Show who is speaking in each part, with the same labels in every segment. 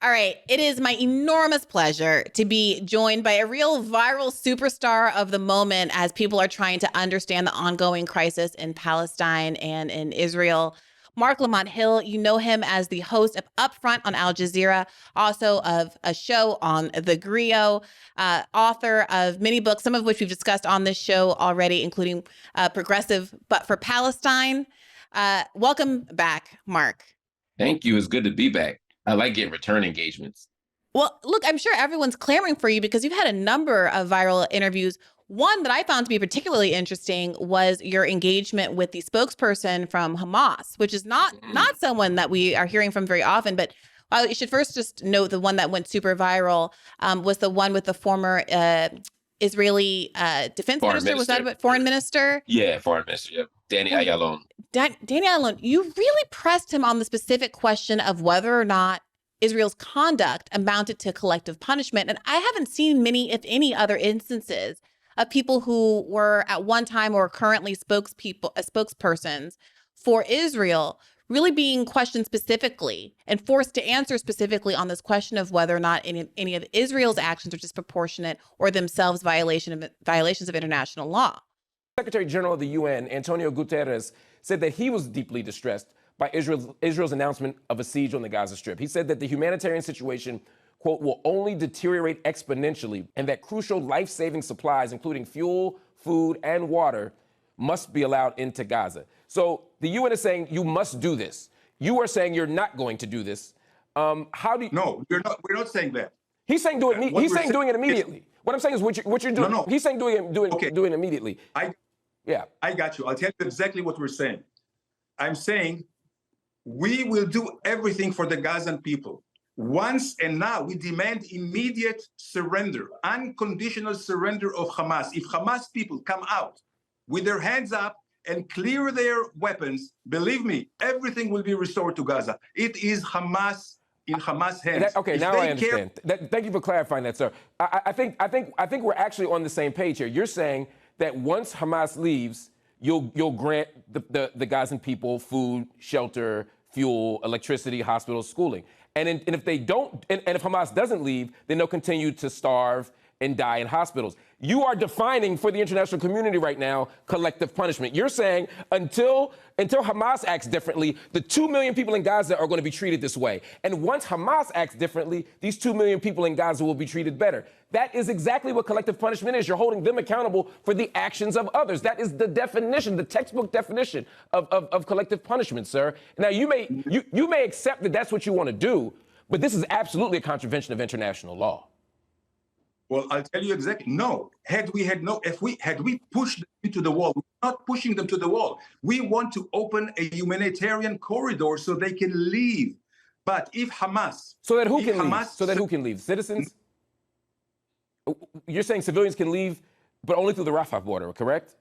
Speaker 1: All right. It is my enormous pleasure to be joined by a real viral superstar of the moment as people are trying to understand the ongoing crisis in Palestine and in Israel. Marc Lamont Hill, you know him as the host of Upfront on Al Jazeera, also of a show on The Griot, author of many books, some of which we've discussed on this show already, including Progressive But for Palestine. Welcome back, Marc.
Speaker 2: Thank you. It's good to be back. I like getting return engagements.
Speaker 1: Well, look, I'm sure everyone's clamoring for you because you've had a number of viral interviews. One that I found to be particularly interesting was your engagement with the spokesperson from Hamas, which is not someone that we are hearing from very often. But you should first just note the one that went super viral was the one with the former Israeli defense minister. Was that what? Foreign minister?
Speaker 2: Yeah, foreign minister. Yep. Danny Ayalon.
Speaker 1: Danny Ayalon, you really pressed him on the specific question of whether or not Israel's conduct amounted to collective punishment. And I haven't seen many, if any, other instances of people who were at one time or currently spokespersons for Israel really being questioned specifically and forced to answer specifically on this question of whether or not any of Israel's actions are disproportionate or themselves violations of international law.
Speaker 3: Secretary General of the UN, Antonio Guterres, said that he was deeply distressed by Israel's announcement of a siege on the Gaza Strip. He said that the humanitarian situation, quote, will only deteriorate exponentially and that crucial life-saving supplies, including fuel, food, and water, must be allowed into Gaza. So the UN is saying you must do this. You are saying you're not going to do this. How do you...
Speaker 4: No, we're not saying that.
Speaker 3: He's saying doing it immediately. What I'm saying is what you're doing.
Speaker 4: No.
Speaker 3: He's saying doing it immediately.
Speaker 4: I got you. I'll tell you exactly what we're saying. I'm saying we will do everything for the Gazan people. Once and now we demand immediate surrender, unconditional surrender of Hamas. If Hamas people come out with their hands up and clear their weapons, believe me, everything will be restored to Gaza. It is Hamas in Hamas hands.
Speaker 3: Now I understand. Thank you for clarifying that, sir. I think we're actually on the same page here. You're saying that once Hamas leaves, you'll grant the Gazan people food, shelter, fuel, electricity, hospitals, schooling. And if they don't, and if Hamas doesn't leave, then they'll continue to starve and die in hospitals. You are defining for the international community right now collective punishment. You're saying until Hamas acts differently, the 2 million people in Gaza are going to be treated this way. And once Hamas acts differently, these 2 million people in Gaza will be treated better. That is exactly what collective punishment is. You're holding them accountable for the actions of others. That is the definition, the textbook definition of collective punishment, sir. Now, you may accept that that's what you want to do, but this is absolutely a contravention of international law.
Speaker 4: Well, I'll tell you exactly. No, had we pushed them to the wall, we're not pushing them to the wall. We want to open a humanitarian corridor so they can leave. But if Hamas,
Speaker 3: so that who can leave? Citizens? You're saying civilians can leave, but only through the Rafah border, correct?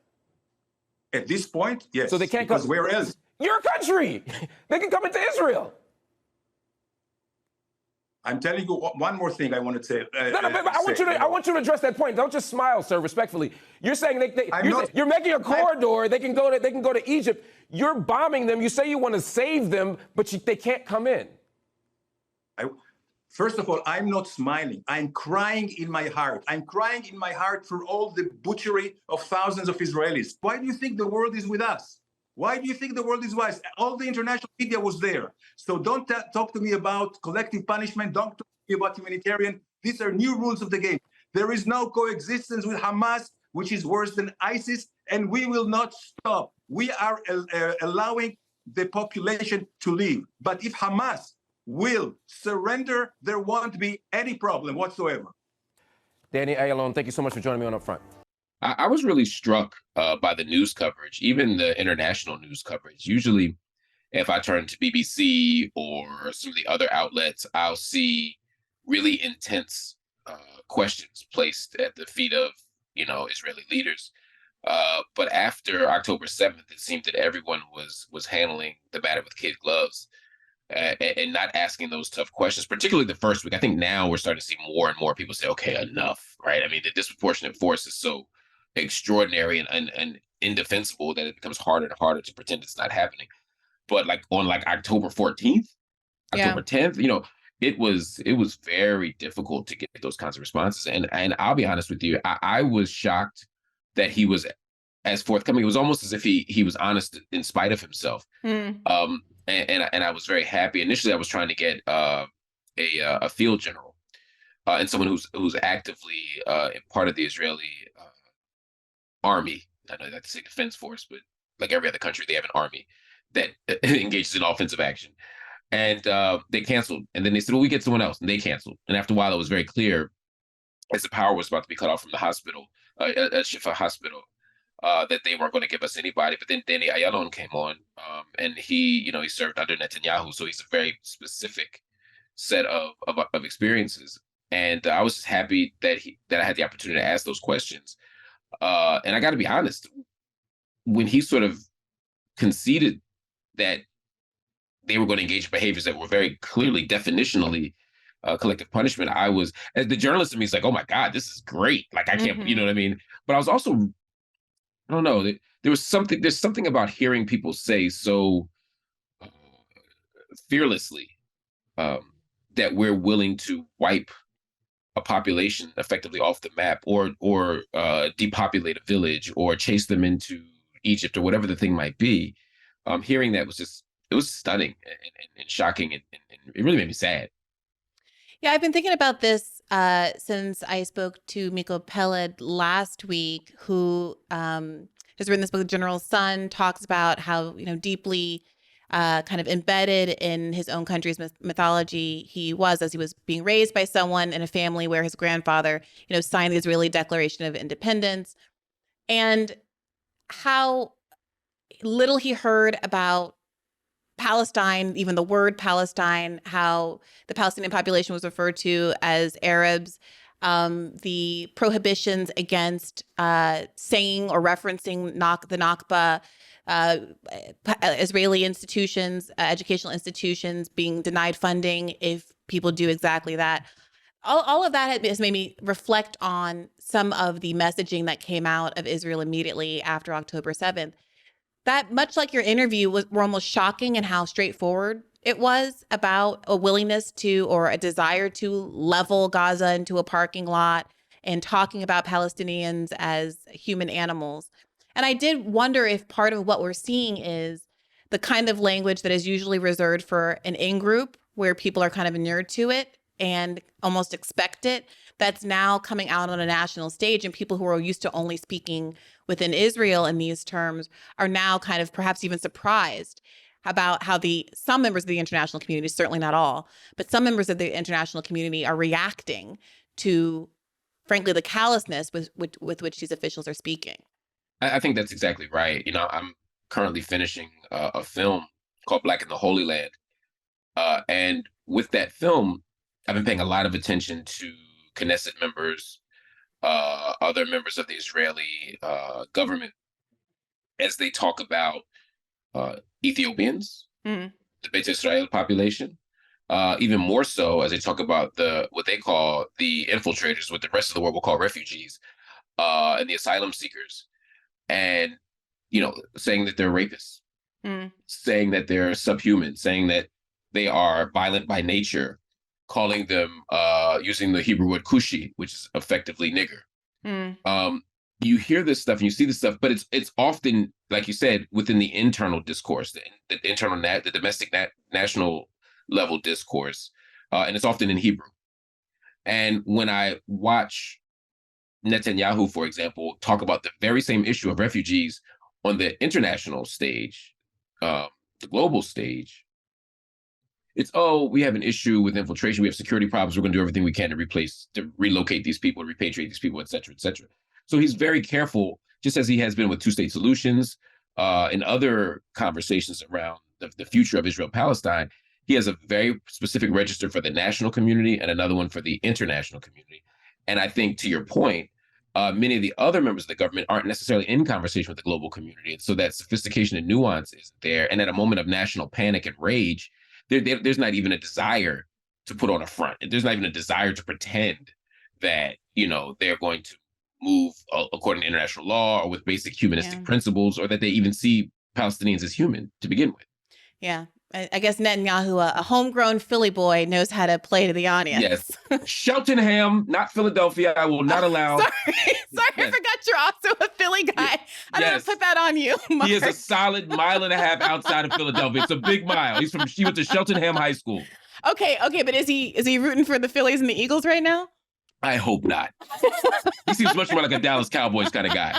Speaker 4: At this point, yes.
Speaker 3: So they can't
Speaker 4: come. Where else?
Speaker 3: Your country. They can come into Israel.
Speaker 4: I'm telling you one more thing I want to say.
Speaker 3: I want you to address that point. Don't just smile, sir, respectfully. You're saying you're making a corridor. They can go to Egypt. You're bombing them. You say you want to save them, but they can't come in.
Speaker 4: First of all, I'm not smiling. I'm crying in my heart. I'm crying in my heart for all the butchery of thousands of Israelis. Why do you think the world is with us? Why do you think the world is wise? All the international media was there. So don't talk to me about collective punishment. Don't talk to me about humanitarian. These are new rules of the game. There is no coexistence with Hamas, which is worse than ISIS, and we will not stop. We are allowing the population to leave. But if Hamas will surrender, there won't be any problem whatsoever.
Speaker 3: Danny Ayalon, thank you so much for joining me on Upfront.
Speaker 2: I was really struck by the news coverage, even the international news coverage. Usually, if I turn to BBC or some of the other outlets, I'll see really intense questions placed at the feet of, Israeli leaders. But after October 7th, it seemed that everyone was handling the matter with kid gloves and not asking those tough questions, particularly the first week. I think now we're starting to see more and more people say, okay, enough, right? I mean, the disproportionate force is so extraordinary and indefensible that it becomes harder and harder to pretend it's not happening. But on October 14th, October 10th, it was very difficult to get those kinds of responses. And I'll be honest with you, I was shocked that he was as forthcoming. It was almost as if he was honest in spite of himself.
Speaker 1: Mm.
Speaker 2: And I was very happy. Initially, I was trying to get a field general and someone who's actively part of the Israeli army. I know that's the defense force, but like every other country, they have an army that engages in offensive action. And they canceled. And then they said, well, we get someone else. And they canceled. And after a while, it was very clear as the power was about to be cut off from the hospital, Shifa hospital, that they weren't going to give us anybody. But then Danny Ayalon came on, and he served under Netanyahu. So he's a very specific set of experiences. And I was just happy that I had the opportunity to ask those questions. And I got to be honest, when he sort of conceded that they were going to engage in behaviors that were very clearly definitionally collective punishment, I was, as the journalist in me, is like, oh my God, this is great. Like, I can't, you know what I mean? But I was also, I don't know, there's something about hearing people say so fearlessly that we're willing to wipe a population effectively off the map, or depopulate a village, or chase them into Egypt, or whatever the thing might be. Hearing that it was stunning and shocking, and it really made me sad.
Speaker 1: Yeah, I've been thinking about this since I spoke to Miko Peled last week, who has written this book, General Sun, talks about how deeply kind of embedded in his own country's mythology he was, as he was being raised by someone in a family where his grandfather signed the Israeli Declaration of Independence, and how little he heard about Palestine, even the word Palestine, how the Palestinian population was referred to as Arabs, the prohibitions against saying or referencing the Nakba, Israeli institutions, educational institutions being denied funding if people do exactly that. All of that has made me reflect on some of the messaging that came out of Israel immediately after October 7th. That, much like your interview, were almost shocking in how straightforward it was about a willingness to, or a desire to, level Gaza into a parking lot, and talking about Palestinians as human animals. And I did wonder if part of what we're seeing is the kind of language that is usually reserved for an in-group, where people are kind of inured to it and almost expect it, that's now coming out on a national stage, and people who are used to only speaking within Israel in these terms are now kind of perhaps even surprised about how some members of the international community, certainly not all, but some members of the international community are reacting to, frankly, the callousness with which these officials are speaking.
Speaker 2: I think that's exactly right. I'm currently finishing a film called Black in the Holy Land. And with that film, I've been paying a lot of attention to Knesset members, other members of the Israeli government, as they talk about Ethiopians, the Beit Israel population, even more so as they talk about what they call the infiltrators, what the rest of the world will call refugees, and the asylum seekers, and saying that they're rapists, saying that they're subhuman, saying that they are violent by nature, calling them using the Hebrew word kushi, which is effectively nigger. You hear this stuff and you see this stuff, but it's often, like you said, within the internal discourse, the domestic national level discourse, and it's often in Hebrew. And when I watch Netanyahu, for example, talk about the very same issue of refugees on the international stage, the global stage, it's, we have an issue with infiltration, we have security problems, we're going to do everything we can to relocate these people, repatriate these people, et cetera, et cetera. So he's very careful, just as he has been with two-state solutions and other conversations around the future of Israel-Palestine. He has a very specific register for the national community and another one for the international community. And I think, to your point, many of the other members of the government aren't necessarily in conversation with the global community. And so that sophistication and nuance is there. And at a moment of national panic and rage, there's not even a desire to put on a front. There's not even a desire to pretend that, they're going to move according to international law or with basic humanistic principles, or that they even see Palestinians as human to begin with.
Speaker 1: Yeah. I guess Netanyahu, a homegrown Philly boy, knows how to play to the audience.
Speaker 2: Yes. Cheltenham, not Philadelphia. I will not allow.
Speaker 1: Sorry, I
Speaker 2: Yes.
Speaker 1: forgot you're also a Philly guy. I don't want
Speaker 2: Yes.
Speaker 1: to put that on you, Mark.
Speaker 2: He is a solid mile and a half outside of Philadelphia. It's a big mile. He went to Cheltenham High School.
Speaker 1: Okay, but is he rooting for the Phillies and the Eagles right now?
Speaker 2: I hope not. He seems much more like a Dallas Cowboys kind of guy.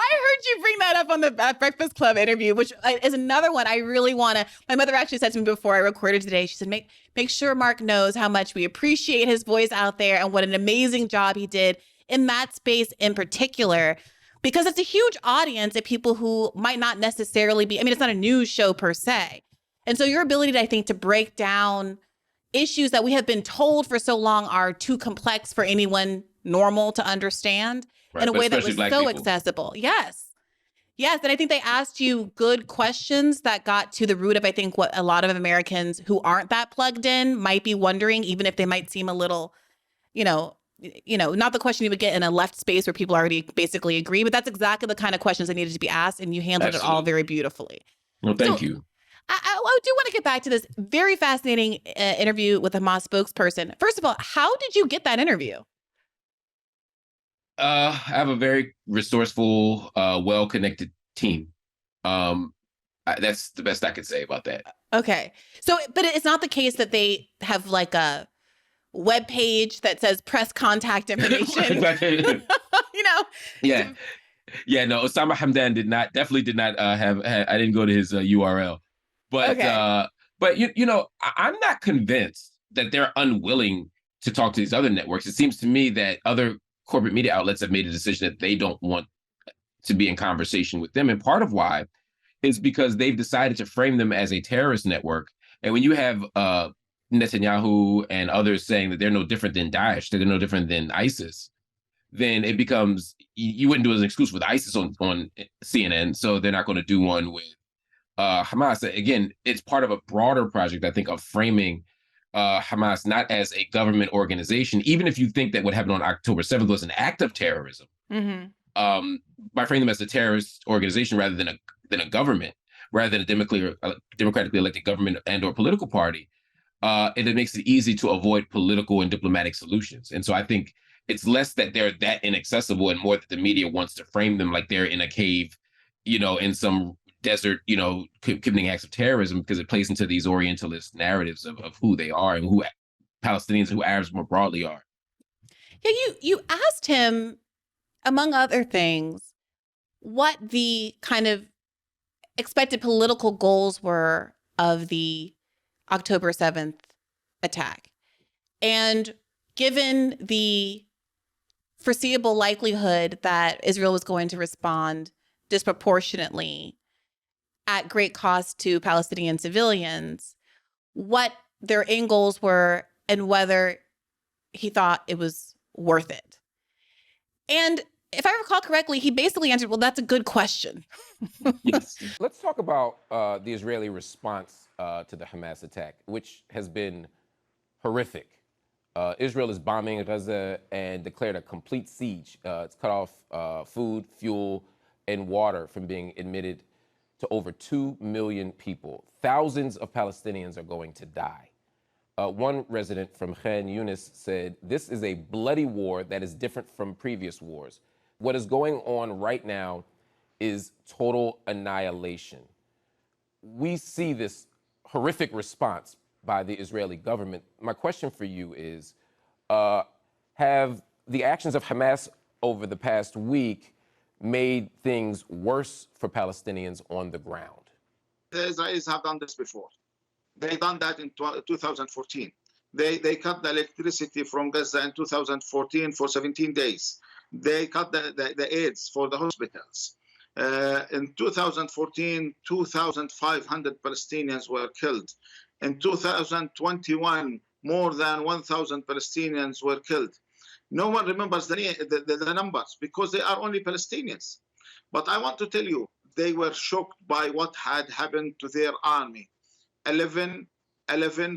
Speaker 1: I heard you bring that up on the Breakfast Club interview, which is another one I really want to. My mother actually said to me before I recorded today, she said, make sure Mark knows how much we appreciate his voice out there and what an amazing job he did in that space in particular, because it's a huge audience of people who might not necessarily be, I mean, it's not a news show per se. And so your ability, I think, to break down issues that we have been told for so long are too complex for anyone normal to understand. Right, in a way that was so people. Accessible. Yes. And I think they asked you good questions that got to the root of, I think, what a lot of Americans who aren't that plugged in might be wondering, even if they might seem a little, not the question you would get in a left space where people already basically agree, but that's exactly the kind of questions that needed to be asked, and you handled it all very beautifully.
Speaker 2: Well, thank you.
Speaker 1: I do want to get back to this very fascinating interview with the Hamas spokesperson. First of all, how did you get that interview?
Speaker 2: I have a very resourceful, well-connected team. That's the best I could say about that.
Speaker 1: Okay. So, but it's not the case that they have like a web page that says press contact information.
Speaker 2: Yeah. No, Osama Hamdan definitely did not have, I didn't go to his URL. But, okay. I'm not convinced that they're unwilling to talk to these other networks. It seems to me that other corporate media outlets have made a decision that they don't want to be in conversation with them. And part of why is because they've decided to frame them as a terrorist network. And when you have Netanyahu and others saying that they're no different than Daesh, that they're no different than ISIS, then it becomes, you wouldn't do an exclusive with ISIS on CNN, so they're not going to do one with Hamas. Again, it's part of a broader project, I think, of framing Hamas not as a government organization, even if you think that what happened on October 7th was an act of terrorism, by framing them as a terrorist organization rather than a government, rather than a democratically elected government and or political party, it makes it easy to avoid political and diplomatic solutions. And so I think it's less that they're that inaccessible and more that the media wants to frame them like they're in a cave, in some desert, committing acts of terrorism, because it plays into these Orientalist narratives of who they are and who Palestinians, who Arabs more broadly are.
Speaker 1: Yeah, you asked him, among other things, what the kind of expected political goals were of the October 7th attack. And given the foreseeable likelihood that Israel was going to respond disproportionately at great cost to Palestinian civilians, what their end goals were and whether he thought it was worth it. And if I recall correctly, he basically answered, well, that's a good question.
Speaker 2: Yes.
Speaker 3: Let's talk about the Israeli response to the Hamas attack, which has been horrific. Israel is bombing Gaza and declared a complete siege. It's cut off food, fuel, and water from being admitted to over 2 million people. Thousands of Palestinians are going to die. One resident from Khan Yunis said, this is a bloody war that is different from previous wars. What is going on right now is total annihilation. We see this horrific response by the Israeli government. My question for you is, have the actions of Hamas over the past week made things worse for Palestinians on the ground?
Speaker 5: The Israelis have done this before. They done that in 2014. They cut the electricity from Gaza in 2014 for 17 days. They cut the aids for the hospitals. In 2014, 2,500 Palestinians were killed. In 2021, more than 1,000 Palestinians were killed. No one remembers the numbers because they are only Palestinians. But I want to tell you, they were shocked by what had happened to their army. 11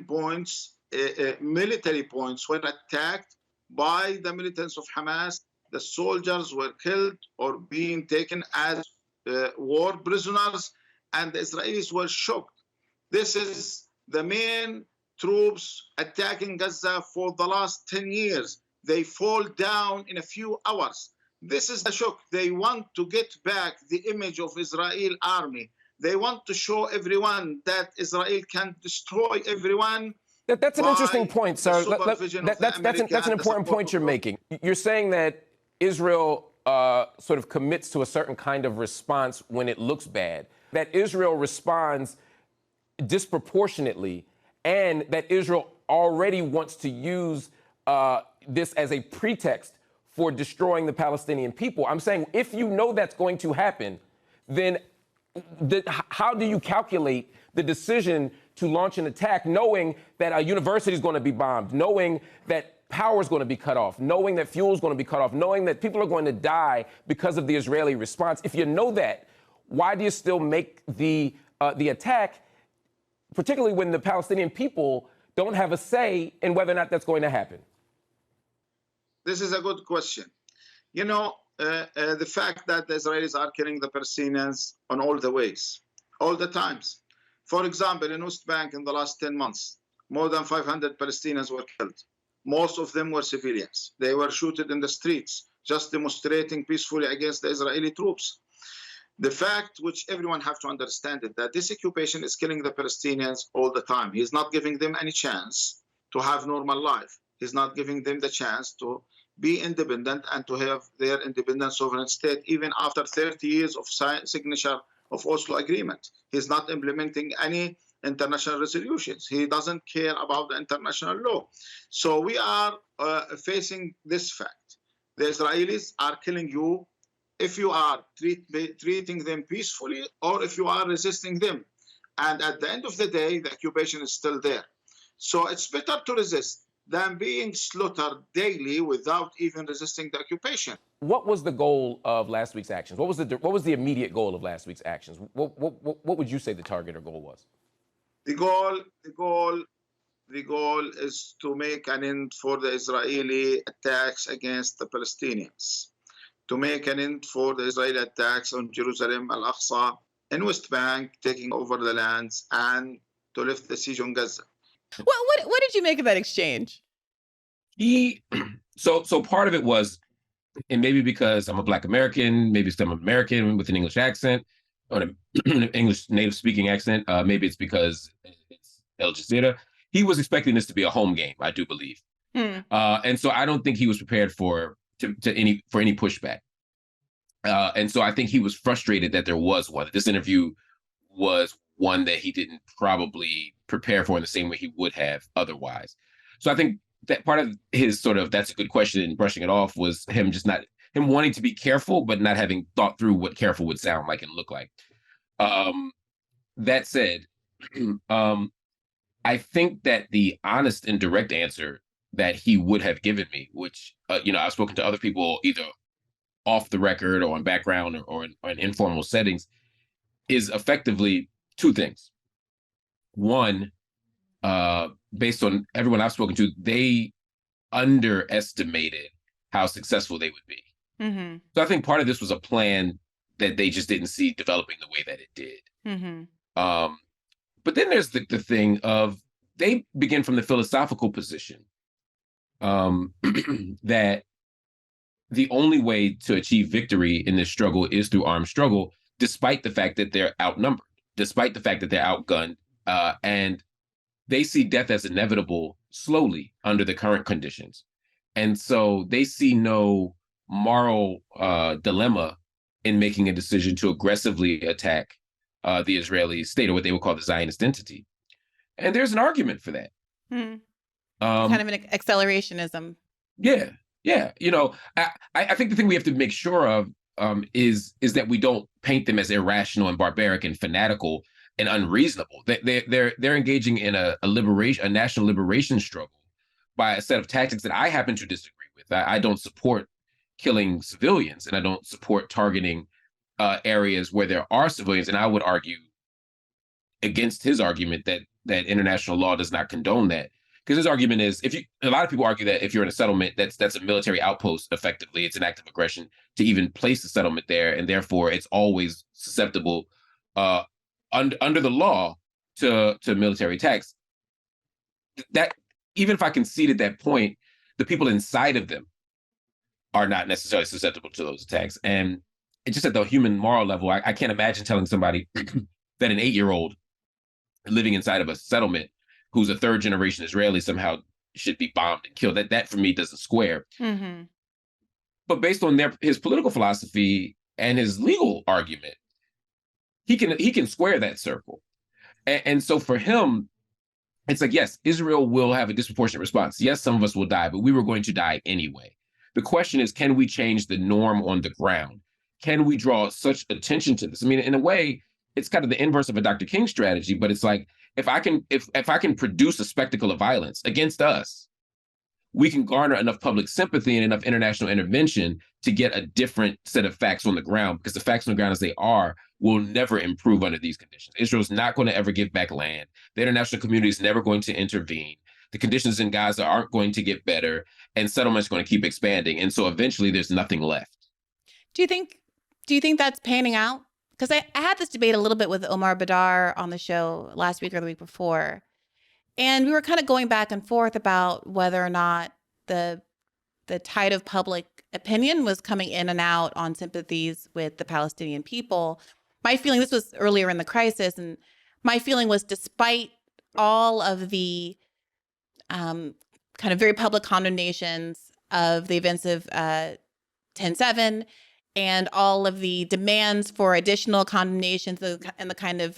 Speaker 5: points, military points were attacked by the militants of Hamas. The soldiers were killed or being taken as war prisoners, and the Israelis were shocked. This is the main troops attacking Gaza for the last 10 years. They fall down in a few hours. This is the shock. They want to get back the image of Israel army. They want to show everyone that Israel can destroy everyone.
Speaker 3: That's an interesting point, sir. That's an important point you're making. You're saying that Israel sort of commits to a certain kind of response when it looks bad, that Israel responds disproportionately, and that Israel already wants to use this as a pretext for destroying the Palestinian people. I'm saying if you know that's going to happen, then how do you calculate the decision to launch an attack knowing that a university is going to be bombed, knowing that power is going to be cut off, knowing that fuel is going to be cut off, knowing that people are going to die because of the Israeli response? If you know that, why do you still make the attack, particularly when the Palestinian people don't have a say in whether or not that's going to happen?
Speaker 5: This is a good question. You know, the fact that the Israelis are killing the Palestinians on all the ways, all the times. For example, in West Bank in the last 10 months, more than 500 Palestinians were killed. Most of them were civilians. They were shot in the streets, just demonstrating peacefully against the Israeli troops. The fact which everyone have to understand is that this occupation is killing the Palestinians all the time. He's not giving them any chance to have normal life. He's not giving them the chance to be independent and to have their independent sovereign state, even after 30 years of signature of Oslo Agreement. He's not implementing any international resolutions. He doesn't care about the international law. So we are facing this fact. The Israelis are killing you if you are treating them peacefully or if you are resisting them. And at the end of the day, the occupation is still there. So it's better to resist than being slaughtered daily without even resisting the occupation.
Speaker 3: What was the goal of last week's actions? What was the immediate goal of last week's actions? What would you say the target or goal was?
Speaker 5: The goal is to make an end for the Israeli attacks against the Palestinians, to make an end for the Israeli attacks on Jerusalem, Al-Aqsa, and West Bank, taking over the lands, and to lift the siege on Gaza.
Speaker 1: What did you make of that exchange?
Speaker 2: So part of it was, and maybe because I'm a Black American, maybe I'm American with an English accent, or an English native speaking accent, maybe it's because it's Al Jazeera. He was expecting this to be a home game, I do believe. And so I don't think he was prepared for any pushback. And so I think he was frustrated that there was one. This interview was one that he didn't probably prepare for in the same way he would have otherwise. So I think that part of his sort of, that's a good question, and brushing it off was him wanting to be careful, but not having thought through what careful would sound like and look like. That said, I think that the honest and direct answer that he would have given me, which, I've spoken to other people either off the record or on background or in informal settings, is effectively two things. One, based on everyone I've spoken to, they underestimated how successful they would be. Mm-hmm. So I think part of this was a plan that they just didn't see developing the way that it did. Mm-hmm. But then there's the thing of, they begin from the philosophical position that the only way to achieve victory in this struggle is through armed struggle, despite the fact that they're outnumbered, despite the fact that they're outgunned, and they see death as inevitable slowly under the current conditions. And so they see no moral dilemma in making a decision to aggressively attack the Israeli state, or what they would call the Zionist entity. And there's an argument for that.
Speaker 1: Kind of an accelerationism.
Speaker 2: Yeah. I think the thing we have to make sure of is that we don't paint them as irrational and barbaric and fanatical and unreasonable. They're engaging in a national liberation struggle by a set of tactics that I happen to disagree with. I don't support killing civilians, and I don't support targeting areas where there are civilians. And I would argue against his argument that international law does not condone that. Because his argument is, a lot of people argue that if you're in a settlement, that's a military outpost. Effectively, it's an act of aggression to even place a settlement there, and therefore it's always susceptible under the law to military attacks, that even if I conceded that point, the people inside of them are not necessarily susceptible to those attacks. And it's just at the human moral level, I can't imagine telling somebody that an 8-year-old living inside of a settlement who's a third generation Israeli somehow should be bombed and killed. That for me doesn't square.
Speaker 1: Mm-hmm.
Speaker 2: But based on his political philosophy and his legal argument, he can square that circle. And so for him, it's like, yes, Israel will have a disproportionate response. Yes, some of us will die, but we were going to die anyway. The question is, can we change the norm on the ground? Can we draw such attention to this? I mean, in a way, it's kind of the inverse of a Dr. King strategy, but it's like, if I can produce a spectacle of violence against us, we can garner enough public sympathy and enough international intervention to get a different set of facts on the ground, because the facts on the ground as they are will never improve under these conditions. Israel's not going to ever give back land. The international community is never going to intervene. The conditions in Gaza aren't going to get better, and settlements are going to keep expanding. And so eventually there's nothing left.
Speaker 1: Do you think that's panning out? Because I had this debate a little bit with Omar Badar on the show last week or the week before. And we were kind of going back and forth about whether or not the tide of public opinion was coming in and out on sympathies with the Palestinian people. My feeling, this was earlier in the crisis, and my feeling was, despite all of the kind of very public condemnations of the events of 10/7 and all of the demands for additional condemnations and the kind of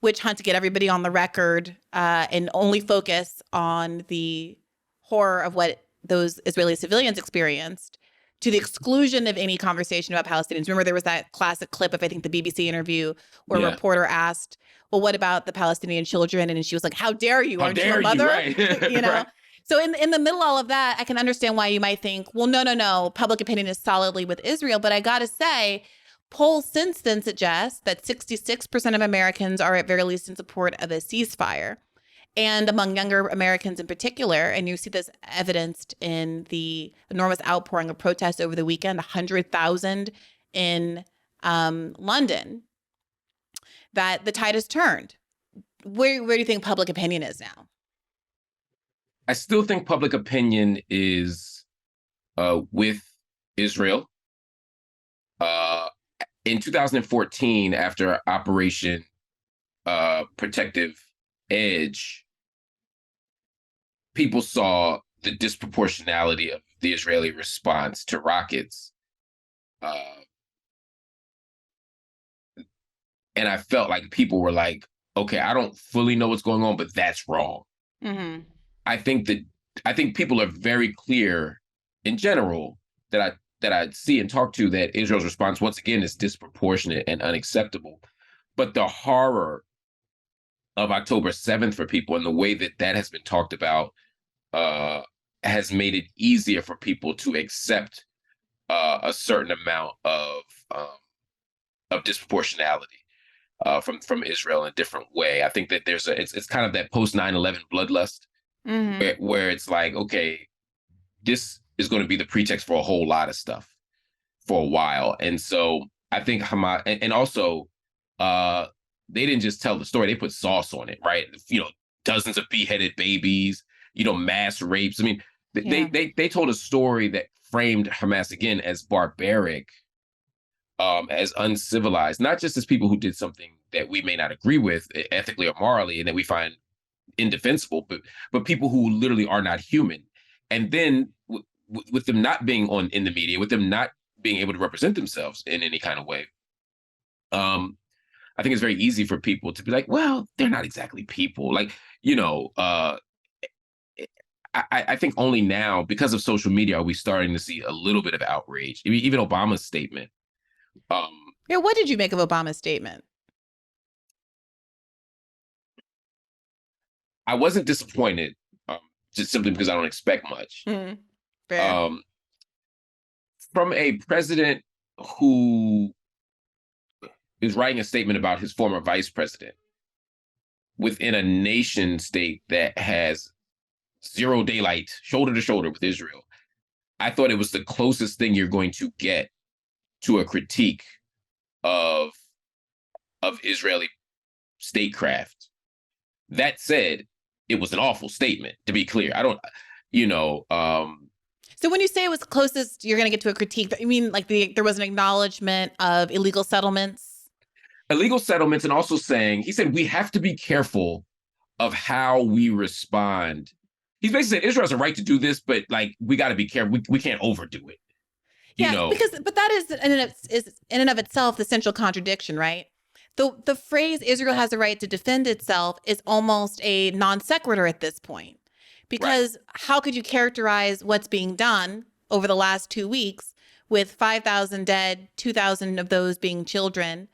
Speaker 1: witch hunt to get everybody on the record and only focus on the horror of what those Israeli civilians experienced, to the exclusion of any conversation about Palestinians. Remember, there was that classic clip of, I think, the BBC interview where a reporter asked, well, what about the Palestinian children? And she was like, how dare you? Aren't you a mother?
Speaker 2: Right.
Speaker 1: You know?
Speaker 2: Right.
Speaker 1: So in the middle of all of that, I can understand why you might think, well, no, public opinion is solidly with Israel. But I got to say, polls since then suggest that 66% of Americans are at very least in support of a ceasefire. And among younger Americans in particular, and you see this evidenced in the enormous outpouring of protests over the weekend, 100,000 in London, that the tide has turned. Where do you think public opinion is now?
Speaker 2: I still think public opinion is with Israel. In 2014, after Operation Protective Edge, people saw the disproportionality of the Israeli response to rockets. And I felt like people were like, okay, I don't fully know what's going on, but that's wrong.
Speaker 1: Mm-hmm.
Speaker 2: I think people are very clear in general that I see and talk to, that Israel's response, once again, is disproportionate and unacceptable. But the horror of October 7th for people, and the way that has been talked about, has made it easier for people to accept a certain amount of disproportionality from Israel in a different way. I think that it's kind of that post 9/11 bloodlust, mm-hmm. where it's like, okay, this is going to be the pretext for a whole lot of stuff for a while. And so I think Hamas, and also they didn't just tell the story, they put sauce on it, right? Dozens of beheaded babies, mass rapes. I mean, they told a story that framed Hamas again as barbaric, as uncivilized, not just as people who did something that we may not agree with ethically or morally and that we find indefensible, but people who literally are not human. And then with them not being in the media, with them not being able to represent themselves in any kind of way, I think it's very easy for people to be like, well, they're not exactly people. Like, I think only now, because of social media, are we starting to see a little bit of outrage. Even Obama's statement.
Speaker 1: What did you make of Obama's statement?
Speaker 2: I wasn't disappointed, just simply because I don't expect much.
Speaker 1: Mm-hmm. Fair.
Speaker 2: From a president who is writing a statement about his former vice president within a nation state that has zero daylight, shoulder to shoulder with Israel, I thought it was the closest thing you're going to get to a critique of Israeli statecraft That said, it was an awful statement, to be clear. I don't, you know,
Speaker 1: So when you say it was closest, you're going to get to a critique. You mean like there was an acknowledgement of illegal settlements?
Speaker 2: illegal settlements, and also saying, he said, we have to be careful of how we respond. He's basically saying Israel has a right to do this, but like, we got to be careful. We can't overdo it.
Speaker 1: Yeah, but that is in and of itself the central contradiction, right? The phrase Israel has a right to defend itself is almost a non sequitur at this point, because how could you characterize what's being done over the last 2 weeks with 5,000 dead, 2,000 of those being children?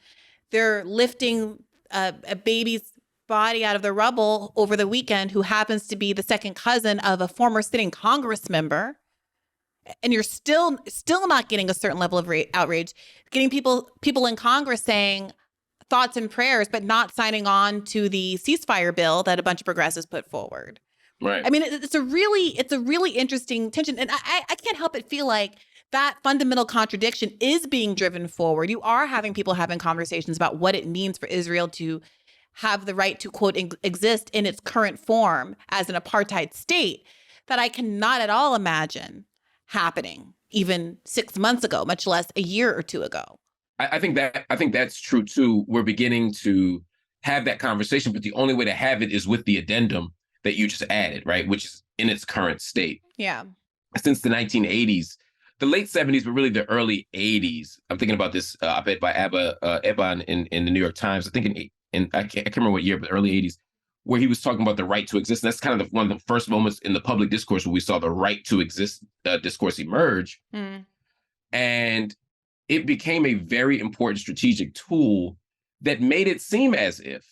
Speaker 1: They're lifting a baby's body out of the rubble over the weekend who happens to be the second cousin of a former sitting Congress member. And you're still not getting a certain level of outrage, getting people in Congress saying thoughts and prayers, but not signing on to the ceasefire bill that a bunch of progressives put forward.
Speaker 2: Right.
Speaker 1: I mean, it's a really interesting tension. And I can't help but feel like that fundamental contradiction is being driven forward. You are having people having conversations about what it means for Israel to have the right to, quote, exist in its current form as an apartheid state that I cannot at all imagine happening even 6 months ago, much less a year or two ago.
Speaker 2: I think that's true too. We're beginning to have that conversation, but the only way to have it is with the addendum that you just added, right? Which is in its current state.
Speaker 1: Yeah.
Speaker 2: Since the 1980s, the late 70s, but really the early 80s. I'm thinking about this op-ed by Abba Eban in the New York Times. I think I can't remember what year, but early 80s, where he was talking about the right to exist. And that's kind of one of the first moments in the public discourse where we saw the right to exist discourse emerge. And it became a very important strategic tool that made it seem as if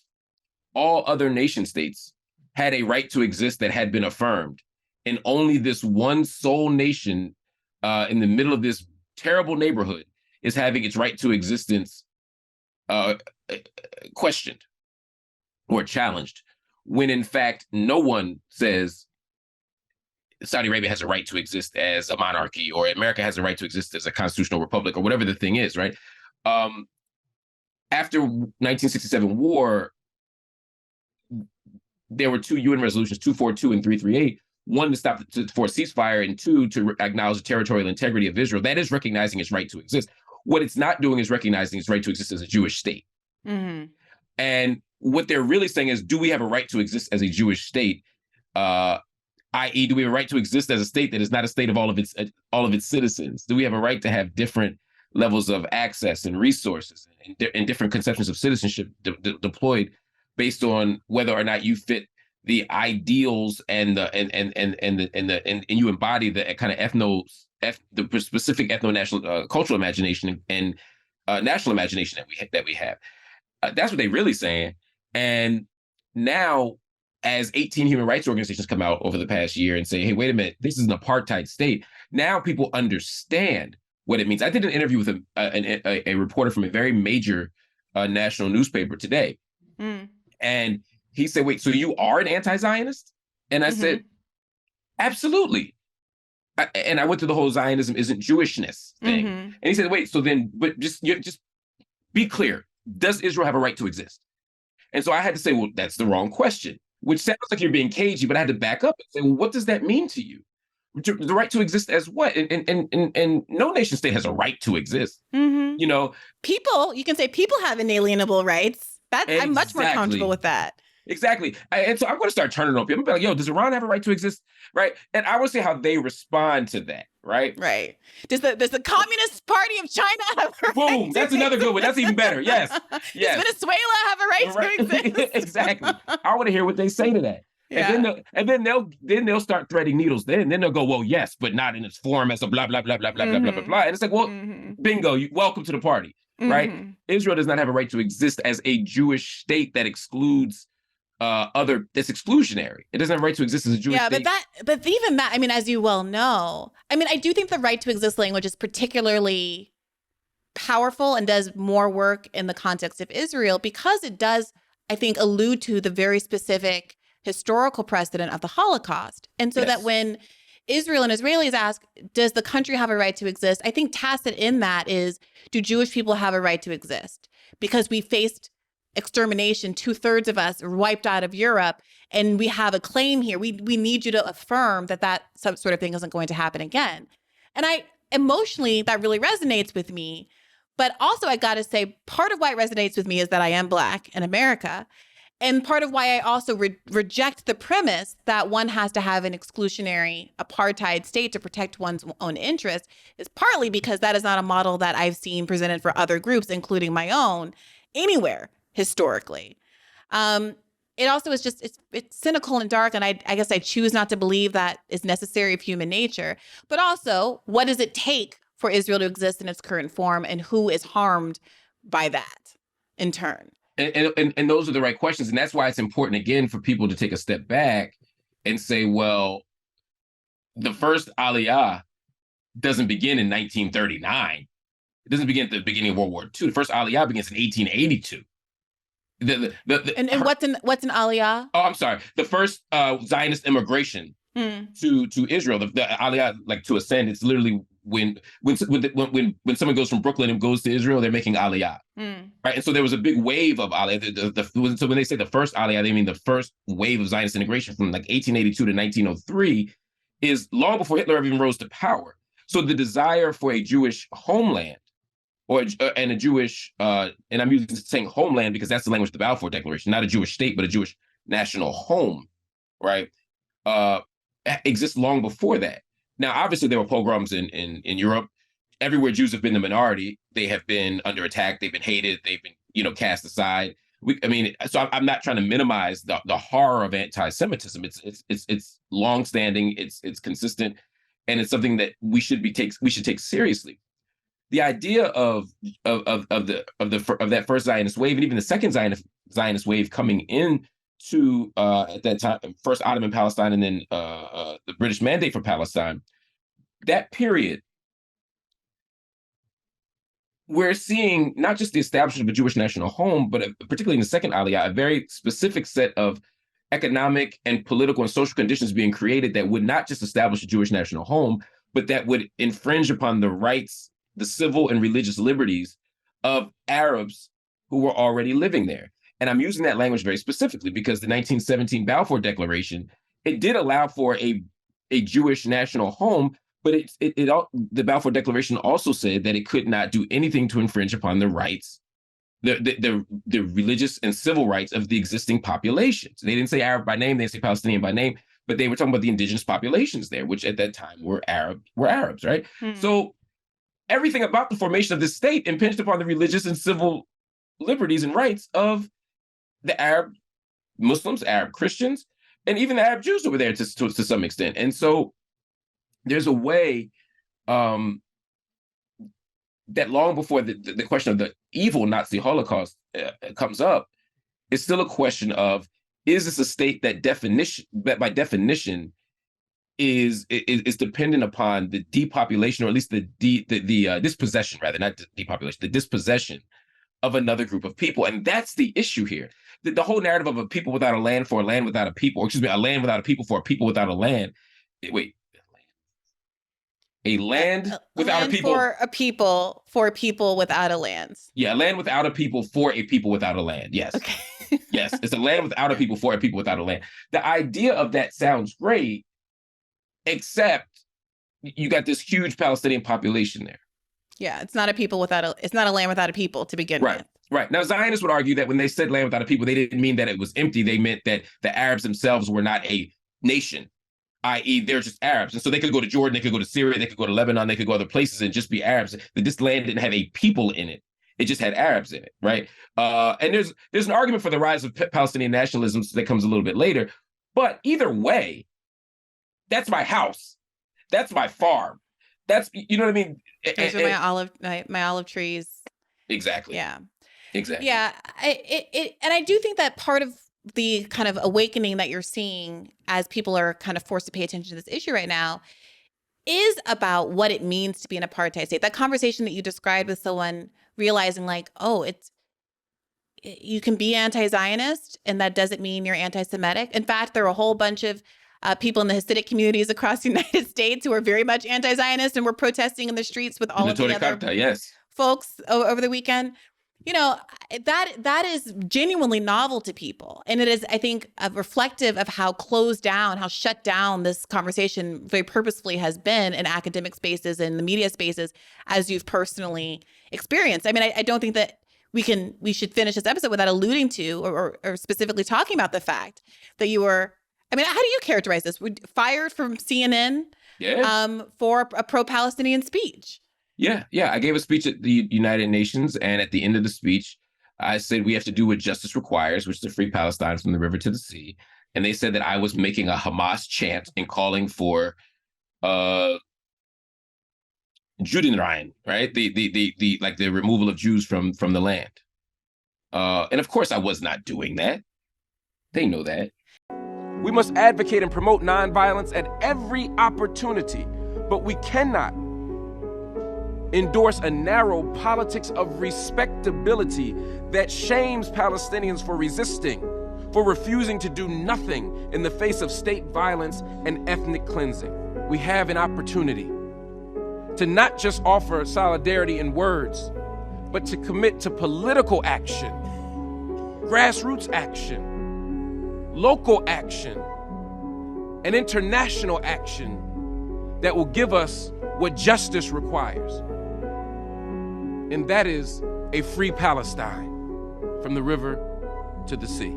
Speaker 2: all other nation states had a right to exist that had been affirmed. And only this one sole nation in the middle of this terrible neighborhood is having its right to existence questioned or challenged, when in fact, no one says Saudi Arabia has a right to exist as a monarchy, or America has a right to exist as a constitutional republic, or whatever the thing is, right? After 1967 war, there were two UN resolutions, 242 and 338, one to stop for a ceasefire, and two to acknowledge the territorial integrity of Israel. That is recognizing its right to exist. What it's not doing is recognizing its right to exist as a Jewish state. Mm-hmm. And what they're really saying is, do we have a right to exist as a Jewish state? I.e., do we have a right to exist as a state that is not a state of all of its citizens? Do we have a right to have different levels of access and resources and different conceptions of citizenship deployed based on whether or not you fit the ideals and you embody the kind of the specific ethno-national cultural imagination and national imagination that we have? That's what they're really saying. And now, as 18 human rights organizations come out over the past year and say, hey, wait a minute, this is an apartheid state, now people understand what it means. I did an interview with a reporter from a very major national newspaper today. And he said, wait, so you are an anti-Zionist? And I said, absolutely. And I went to the whole Zionism isn't Jewishness thing. And he said, wait, so then, but just be clear. Does Israel have a right to exist? And so I had to say, well, that's the wrong question, which sounds like you're being cagey, but I had to back up and say, well, what does that mean to you? The right to exist as what? And no nation state has a right to exist. You know,
Speaker 1: you can say people have inalienable rights. Exactly. I'm much more comfortable with that.
Speaker 2: Exactly. And so I'm going to start turning on people. I'm going to be like, yo, does Iran have a right to exist? Right. And I want to see how they respond to that. Right.
Speaker 1: Right. Does the Communist Party of China have a right?
Speaker 2: Boom. That's another good one. That's even better. Yes.
Speaker 1: Yes. Does Venezuela have a right to exist?
Speaker 2: Exactly. I want to hear what they say to that. Yeah. And then they'll start threading needles. Then they'll go, well, yes, but not in its form as a blah, blah, blah, blah, blah, blah, blah, blah, blah. And it's like, well, bingo, welcome to the party. Right. Israel does not have a right to exist as a Jewish state that excludes that's exclusionary. It doesn't have a right to exist as a Jewish state.
Speaker 1: But even that, I mean, as you well know, I mean, I do think the right to exist language is particularly powerful and does more work in the context of Israel because it does, I think, allude to the very specific historical precedent of the Holocaust. And so that when Israel and Israelis ask, does the country have a right to exist? I think tacit in that is, do Jewish people have a right to exist? Because we faced extermination, 2/3 of us are wiped out of Europe, and we have a claim here. We need you to affirm that some sort of thing isn't going to happen again. And emotionally, that really resonates with me. But also, I got to say, part of why it resonates with me is that I am Black in America. And part of why I also reject the premise that one has to have an exclusionary apartheid state to protect one's own interests is partly because that is not a model that I've seen presented for other groups, including my own, anywhere historically. It also is just, it's cynical and dark. And I guess I choose not to believe that is necessary of human nature. But also, what does it take for Israel to exist in its current form, and who is harmed by that in turn?
Speaker 2: And those are the right questions. And that's why it's important, again, for people to take a step back and say, well, the first Aliyah doesn't begin in 1939. It doesn't begin at the beginning of World War II. The first Aliyah begins in 1882.
Speaker 1: What's an Aliyah?
Speaker 2: Oh, I'm sorry. The first Zionist immigration to Israel, the Aliyah, like to ascend, it's literally when someone goes from Brooklyn and goes to Israel, they're making Aliyah, right? And so there was a big wave of Aliyah. So when they say the first Aliyah, they mean the first wave of Zionist integration from like 1882 to 1903 is long before Hitler even rose to power. So the desire for a Jewish homeland, and a Jewish, and I'm saying homeland because that's the language of the Balfour Declaration, not a Jewish state, but a Jewish national home, right? Exists long before that. Now, obviously, there were pogroms in Europe. Everywhere Jews have been the minority, they have been under attack. They've been hated. They've been, cast aside. So I'm not trying to minimize the horror of anti-Semitism. It's longstanding. It's consistent, and it's something that we should take seriously. The idea of that first Zionist wave, and even the second Zionist wave coming in to at that time, first Ottoman Palestine and then the British Mandate for Palestine, that period, we're seeing not just the establishment of a Jewish national home, but particularly in the second Aliyah, a very specific set of economic and political and social conditions being created that would not just establish a Jewish national home, but that would infringe upon the rights, the civil and religious liberties of Arabs who were already living there. And I'm using that language very specifically because the 1917 Balfour Declaration, it did allow for a Jewish national home, but the Balfour Declaration also said that it could not do anything to infringe upon the rights, the religious and civil rights of the existing populations. They didn't say Arab by name, they didn't say Palestinian by name, but they were talking about the indigenous populations there, which at that time were Arabs, right? So everything about the formation of this state impinged upon the religious and civil liberties and rights of the Arab Muslims, Arab Christians, and even the Arab Jews over there to some extent. And so there's a way that long before the question of the evil Nazi Holocaust comes up, it's still a question of, is this a state that by definition is dependent upon the depopulation, or at least the dispossession, rather, not depopulation, the dispossession of another group of people. And that's the issue here. The whole narrative of a people without a land for a land without a people, or excuse me, a land without a people for a people without a land. A land without a people.
Speaker 1: For a people without a land.
Speaker 2: Yeah, a land without a people for a people without a land. Yes. Okay. Yes, it's a land without a people for a people without a land. The idea of that sounds great, except you got this huge Palestinian population there.
Speaker 1: Yeah, it's not a land without a people to begin with.
Speaker 2: Right. Now, Zionists would argue that when they said land without a people, they didn't mean that it was empty. They meant that the Arabs themselves were not a nation, i.e. they're just Arabs. And so they could go to Jordan, they could go to Syria, they could go to Lebanon, they could go other places and just be Arabs. That this land didn't have a people in it. It just had Arabs in it, right? And there's an argument for the rise of Palestinian nationalism that comes a little bit later. But either way, that's my house. That's my farm. That's, you know what I mean?
Speaker 1: Those are my olive trees.
Speaker 2: Exactly.
Speaker 1: Yeah.
Speaker 2: Exactly.
Speaker 1: Yeah. And I do think that part of the kind of awakening that you're seeing as people are kind of forced to pay attention to this issue right now is about what it means to be an apartheid state. That conversation that you described with someone realizing like, oh, you can be anti-Zionist and that doesn't mean you're anti-Semitic. In fact, there are a whole bunch of people in the Hasidic communities across the United States who are very much anti-Zionist and were protesting in the streets with all of the other
Speaker 2: yes.
Speaker 1: folks over the weekend. You know, that is genuinely novel to people. And it is, I think, reflective of how closed down, how shut down this conversation very purposefully has been in academic spaces and the media spaces, as you've personally experienced. I mean, I don't think that we should finish this episode without alluding to or specifically talking about the fact that you were, I mean, how do you characterize this? Fired from CNN for a pro-Palestinian speech?
Speaker 2: Yeah. I gave a speech at the United Nations, and at the end of the speech, I said we have to do what justice requires, which is to free Palestine from the river to the sea. And they said that I was making a Hamas chant and calling for Judenrein, right? The like the removal of Jews from the land. And of course, I was not doing that. They know that.
Speaker 3: We must advocate and promote nonviolence at every opportunity, but we cannot endorse a narrow politics of respectability that shames Palestinians for resisting, for refusing to do nothing in the face of state violence and ethnic cleansing. We have an opportunity to not just offer solidarity in words, but to commit to political action, grassroots action, local action, and international action that will give us what justice requires. And that is a free Palestine from the river to the sea.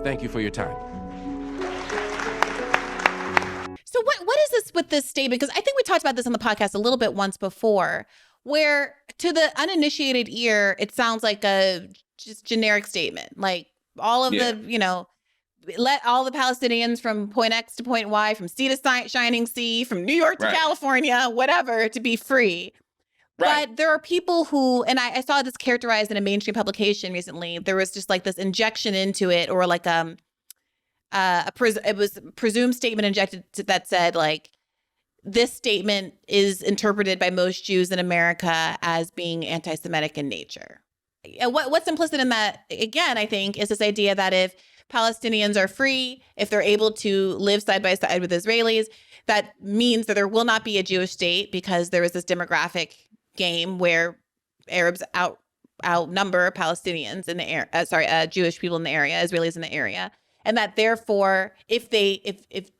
Speaker 3: Thank you for your time.
Speaker 1: So what is this with this statement? Because I think we talked about this on the podcast a little bit once before, where to the uninitiated ear, it sounds like a just generic statement. Like all of the, you know, let all the Palestinians from point X to point Y, from sea to shining sea, from New York to California, whatever, to be free. But there are people who, and I saw this characterized in a mainstream publication recently. There was just like this injection into it, or like it was a presumed statement injected that said like, this statement is interpreted by most Jews in America as being anti-Semitic in nature. What's implicit in that, again, I think, is this idea that if Palestinians are free, if they're able to live side by side with Israelis, that means that there will not be a Jewish state, because there is this demographic game where Arabs outnumber Palestinians in the area, Jewish people in the area, Israelis in the area. And that therefore, if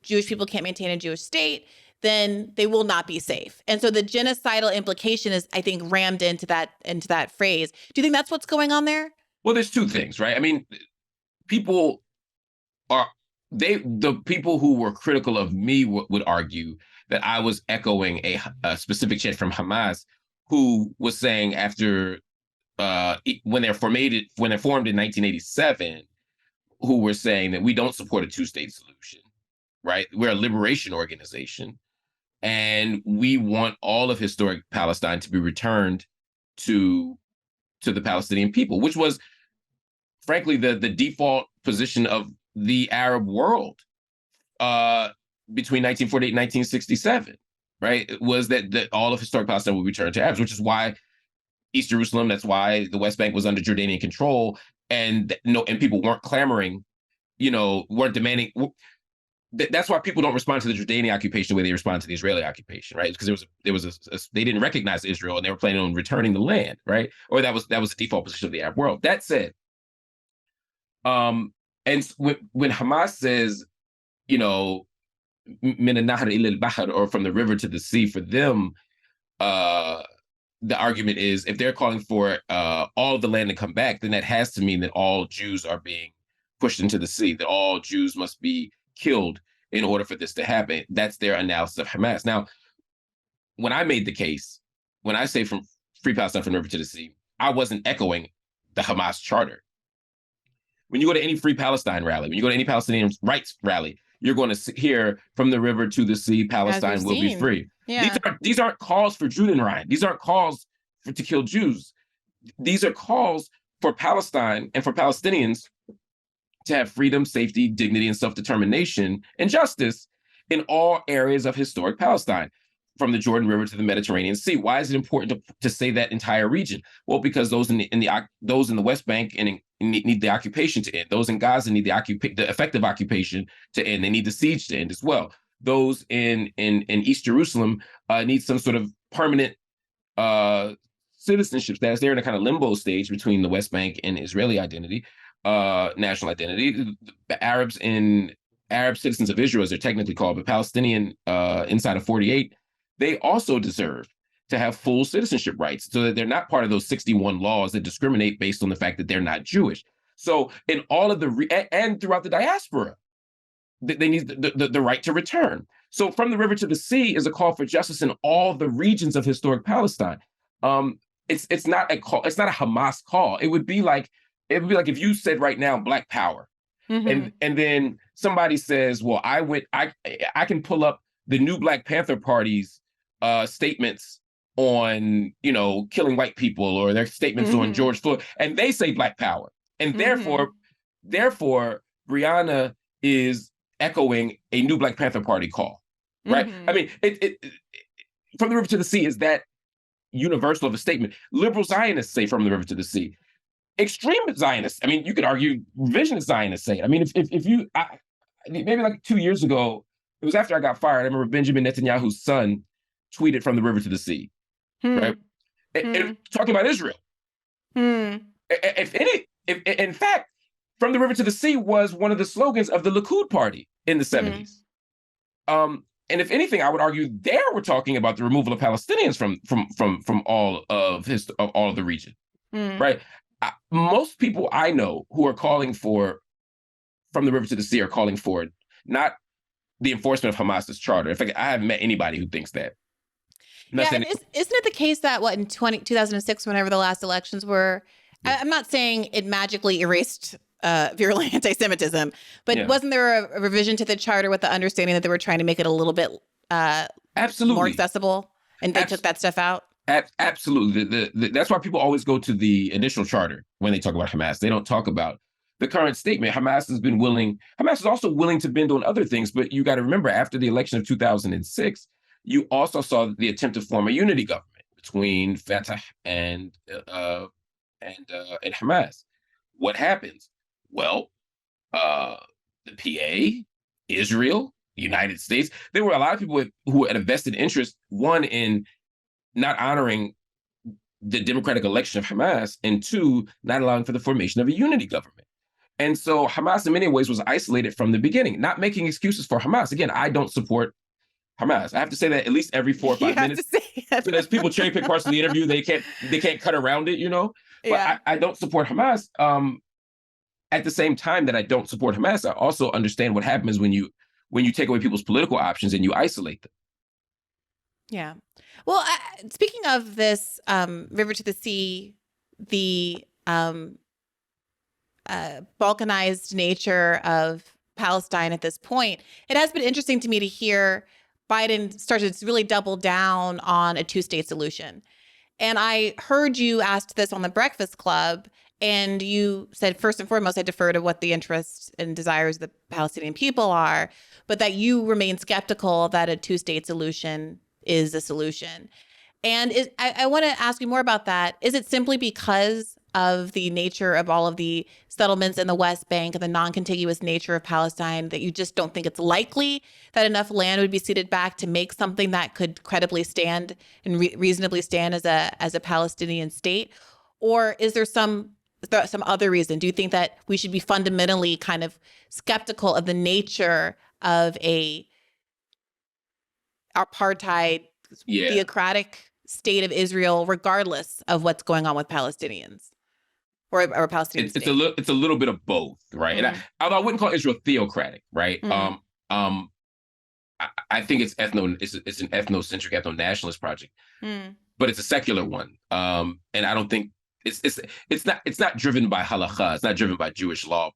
Speaker 1: Jewish people can't maintain a Jewish state, then they will not be safe. And so the genocidal implication is, I think, rammed into that phrase. Do you think that's what's going on there?
Speaker 2: Well, there's two things, right? I mean, the people who were critical of me would argue that I was echoing a specific chant from Hamas, who was saying after when they're formed in 1987, who were saying that we don't support a two-state solution, right? We're a liberation organization, and we want all of historic Palestine to be returned to the Palestinian people, which was, frankly, the default position of the Arab world between 1948 and 1967, right? It was that all of historic Palestine would return to Arabs, which is why East Jerusalem, that's why the West Bank was under Jordanian control, and people weren't clamoring, weren't demanding. That's why people don't respond to the Jordanian occupation the way they respond to the Israeli occupation, right? Because they didn't recognize Israel, and they were planning on returning the land, right? Or that was the default position of the Arab world. That said, and when Hamas says, min al-nahr ila al-bahr, or from the river to the sea, for them, the argument is, if they're calling for all of the land to come back, then that has to mean that all Jews are being pushed into the sea, that all Jews must be killed in order for this to happen. That's their analysis of Hamas. Now, when I made the case, when I say from free Palestine from the river to the sea, I wasn't echoing the Hamas charter. When you go to any free Palestine rally, when you go to any Palestinian rights rally, you're going to hear from the river to the sea, Palestine will be free.
Speaker 1: Yeah.
Speaker 2: These aren't calls for Judenrein. These aren't calls to kill Jews. These are calls for Palestine and for Palestinians to have freedom, safety, dignity, and self-determination and justice in all areas of historic Palestine, from the Jordan River to the Mediterranean Sea. Why is it important to say that entire region? Well, because those in the West Bank need the occupation to end. Those in Gaza need the effective occupation to end. They need the siege to end as well. Those in East Jerusalem need some sort of permanent citizenship status. They're in a kind of limbo stage between the West Bank and Israeli identity, national identity. The Arab citizens of Israel, as they're technically called, but Palestinian inside of 48, they also deserve to have full citizenship rights so that they're not part of those 61 laws that discriminate based on the fact that they're not Jewish. So in all of and throughout the diaspora, they need the right to return. So from the river to the sea is a call for justice in all the regions of historic Palestine. It's not a call. It's not a Hamas call. It would be like if you said right now Black Power, and then somebody says, well, I can pull up the new Black Panther Party's statements on, killing white people, or their statements on George Floyd, and they say Black Power, and therefore Brianna is echoing a new Black Panther Party call, right? I mean, it from the river to the sea is that universal of a statement. Liberal Zionists say from the river to the sea. Extreme Zionists, I mean, you could argue revisionist Zionists say it. I mean, if you, maybe like 2 years ago, it was after I got fired, I remember Benjamin Netanyahu's son tweeted from the river to the sea, right? And talking about Israel. In fact, from the river to the sea was one of the slogans of the Likud party in the 70s. And if anything, I would argue there we're talking about the removal of Palestinians from all of the region, right? Most people I know who are calling for from the river to the sea are calling for not the enforcement of Hamas's charter. In fact, I haven't met anybody who thinks that.
Speaker 1: Isn't it the case that in 2006, whenever the last elections were, I'm not saying it magically erased virulent anti-Semitism, but wasn't there a revision to the charter with the understanding that they were trying to make it a little bit more accessible, and they took that stuff out?
Speaker 2: Absolutely. That's why people always go to the initial charter when they talk about Hamas. They don't talk about the current statement. Hamas is also willing to bend on other things, but you got to remember, after the election of 2006, you also saw the attempt to form a unity government between Fatah and Hamas. What happens? Well, the PA, Israel, the United States, there were a lot of people who had a vested interest, one, in not honoring the democratic election of Hamas, and two, not allowing for the formation of a unity government. And so Hamas in many ways was isolated from the beginning, not making excuses for Hamas. Again, I don't support Hamas. I have to say that at least every 4 or 5 minutes. But as people cherry pick parts of the interview, they can't cut around it, But I don't support Hamas. At the same time that I don't support Hamas, I also understand what happens when you take away people's political options and you isolate them.
Speaker 1: Yeah. Well, speaking of this river to the sea, the balkanized nature of Palestine at this point, it has been interesting to me to hear Biden started to really double down on a two-state solution. And I heard you asked this on the Breakfast Club, and you said, first and foremost, I defer to what the interests and desires of the Palestinian people are, but that you remain skeptical that a two-state solution is a solution. And I want to ask you more about that. Is it simply because of the nature of all of the settlements in the West Bank and the non-contiguous nature of Palestine that you just don't think it's likely that enough land would be ceded back to make something that could credibly stand and reasonably stand as a Palestinian state? Or is there some other reason? Do you think that we should be fundamentally kind of skeptical of the nature of a apartheid theocratic state of Israel, regardless of what's going on with Palestinians or Palestinian state?
Speaker 2: It's a little bit of both, right? And although I wouldn't call Israel theocratic, right? I think it's an ethnocentric, ethno-nationalist project, but it's a secular one, and I don't think it's not driven by halakha. It's not driven by Jewish law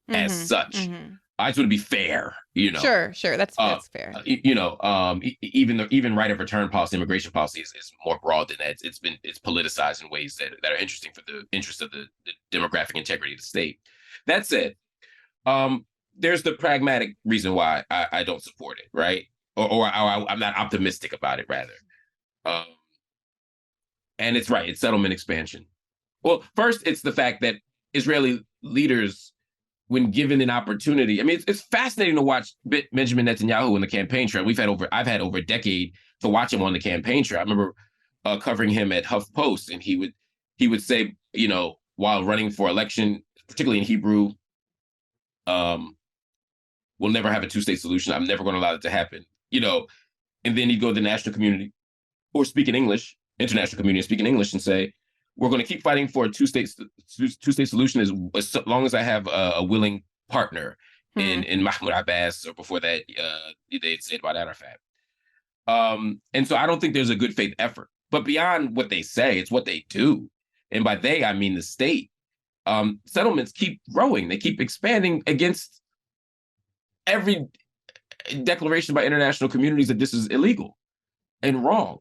Speaker 2: as such. I just want to be fair,
Speaker 1: Sure, that's fair.
Speaker 2: Even right of return policy, immigration policy is more broad than that. It's politicized in ways that are interesting for the interest of the demographic integrity of the state. That said, there's the pragmatic reason why I don't support it, right? Or I'm not optimistic about it, rather. And it's right. It's settlement expansion. Well, first, it's the fact that Israeli leaders, when given an opportunity, I mean, it's fascinating to watch Benjamin Netanyahu on the campaign trail. I've had over a decade to watch him on the campaign trail. I remember covering him at HuffPost, and he would say, while running for election, particularly in Hebrew, we'll never have a two-state solution. I'm never going to allow it to happen. And then he'd go to the national community or speak in English, international community, speak in English, and say, we're going to keep fighting for a two-state solution as long as I have a willing partner in Mahmoud Abbas, or before that, they'd said about Arafat. And so I don't think there's a good faith effort. But beyond what they say, it's what they do. And by they, I mean the state. Settlements keep growing. They keep expanding against every declaration by international communities that this is illegal and wrong.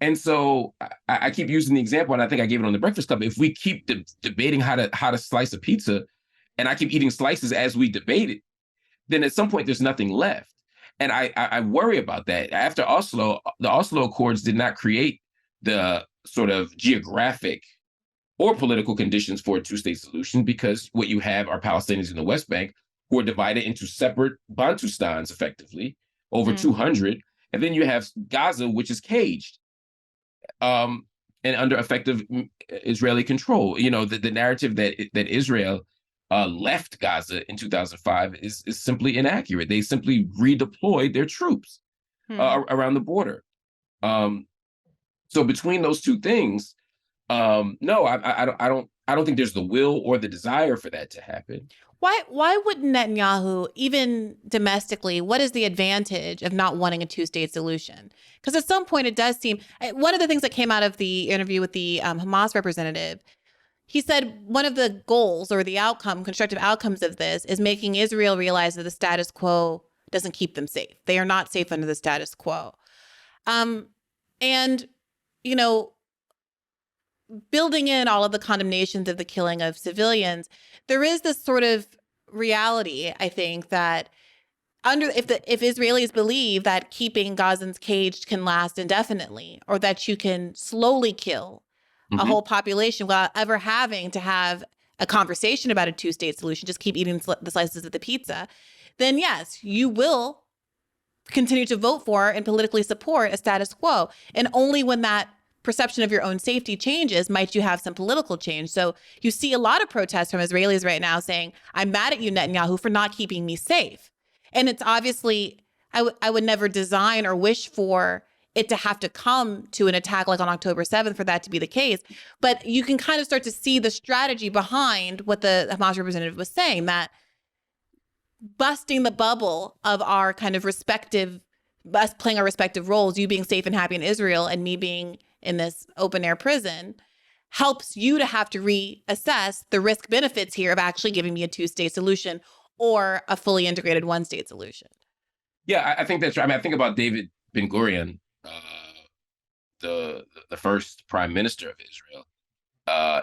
Speaker 2: And so I keep using the example, and I think I gave it on the Breakfast Club. If we keep debating how to slice a pizza, and I keep eating slices as we debate it, then at some point there's nothing left. And I worry about that. After Oslo, the Oslo Accords did not create the sort of geographic or political conditions for a two-state solution, because what you have are Palestinians in the West Bank who are divided into separate Bantustans, effectively, over 200. And then you have Gaza, which is caged and under effective Israeli control. The narrative that Israel left Gaza in 2005 is simply inaccurate. They simply redeployed their troops around the border. So between those two things, no, I don't think there's the will or the desire for that to happen.
Speaker 1: Why wouldn't Netanyahu, even domestically, what is the advantage of not wanting a two-state solution? Because at some point it does seem, one of the things that came out of the interview with the Hamas representative, he said one of the goals or the constructive outcomes of this is making Israel realize that the status quo doesn't keep them safe. They are not safe under the status quo. And, building in all of the condemnations of the killing of civilians, there is this sort of reality, I think, that if Israelis believe that keeping Gazans caged can last indefinitely, or that you can slowly kill a whole population without ever having to have a conversation about a two-state solution, just keep eating the slices of the pizza, then yes, you will continue to vote for and politically support a status quo. And only when that perception of your own safety changes might you have some political change. So you see a lot of protests from Israelis right now saying, I'm mad at you, Netanyahu, for not keeping me safe. And it's obviously, I would never design or wish for it to have to come to an attack like on October 7th for that to be the case. But you can kind of start to see the strategy behind what the Hamas representative was saying, that busting the bubble of our kind of us playing our respective roles, you being safe and happy in Israel and me being in this open air prison, helps you to have to reassess the risk benefits here of actually giving me a two-state solution or a fully integrated one-state solution.
Speaker 2: Yeah, I think that's right. I mean, I think about David Ben-Gurion, the first prime minister of Israel,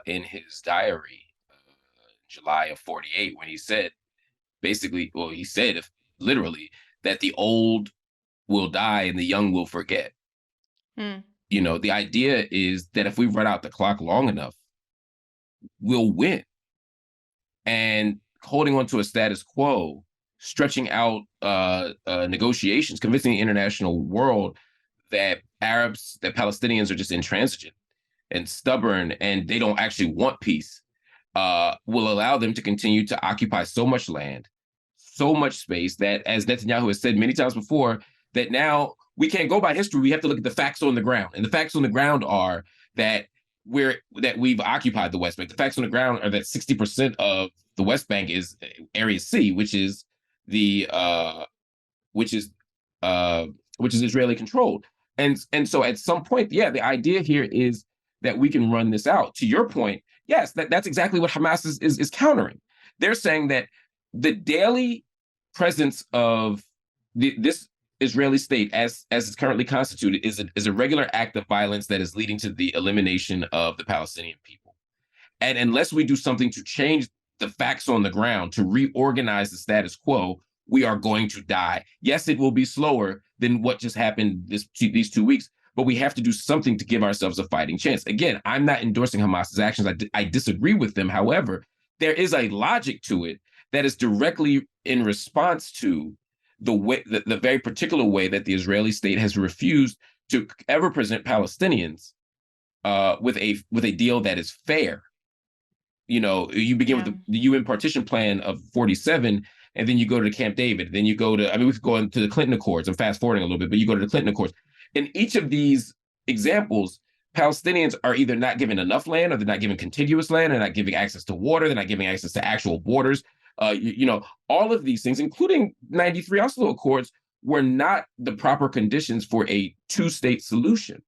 Speaker 2: in his diary, July of 48, when he said, literally that the old will die and the young will forget. The idea is that if we run out the clock long enough, we'll win. And holding on to a status quo, stretching out negotiations, convincing the international world that Palestinians are just intransigent and stubborn and they don't actually want peace, will allow them to continue to occupy so much land, so much space that, as Netanyahu has said many times before, that now we can't go by history. We have to look at the facts on the ground. And the facts on the ground are that we've occupied the West Bank. The facts on the ground are that 60% of the West Bank is Area C, which is Israeli controlled. And so at some point, yeah, the idea here is that we can run this out. To your point, yes, that's exactly what Hamas is countering. They're saying that the daily presence of this Israeli state, as it's currently constituted, is a regular act of violence that is leading to the elimination of the Palestinian people. And unless we do something to change the facts on the ground, to reorganize the status quo, we are going to die. Yes, it will be slower than what just happened these 2 weeks, but we have to do something to give ourselves a fighting chance. Again, I'm not endorsing Hamas's actions. I disagree with them. However, there is a logic to it that is directly in response to the very particular way that the Israeli state has refused to ever present Palestinians with a deal that is fair. You know, you begin with the UN partition plan of 47, and then you go to Camp David. Then you go to, I mean, we could go into the Clinton Accords. I'm fast forwarding a little bit, but you go to the Clinton Accords. In each of these examples, Palestinians are either not given enough land, or they're not given contiguous land, they're not giving access to water, they're not giving access to actual borders. You know, all of these things, including 93 Oslo Accords, were not the proper conditions for a two-state solution.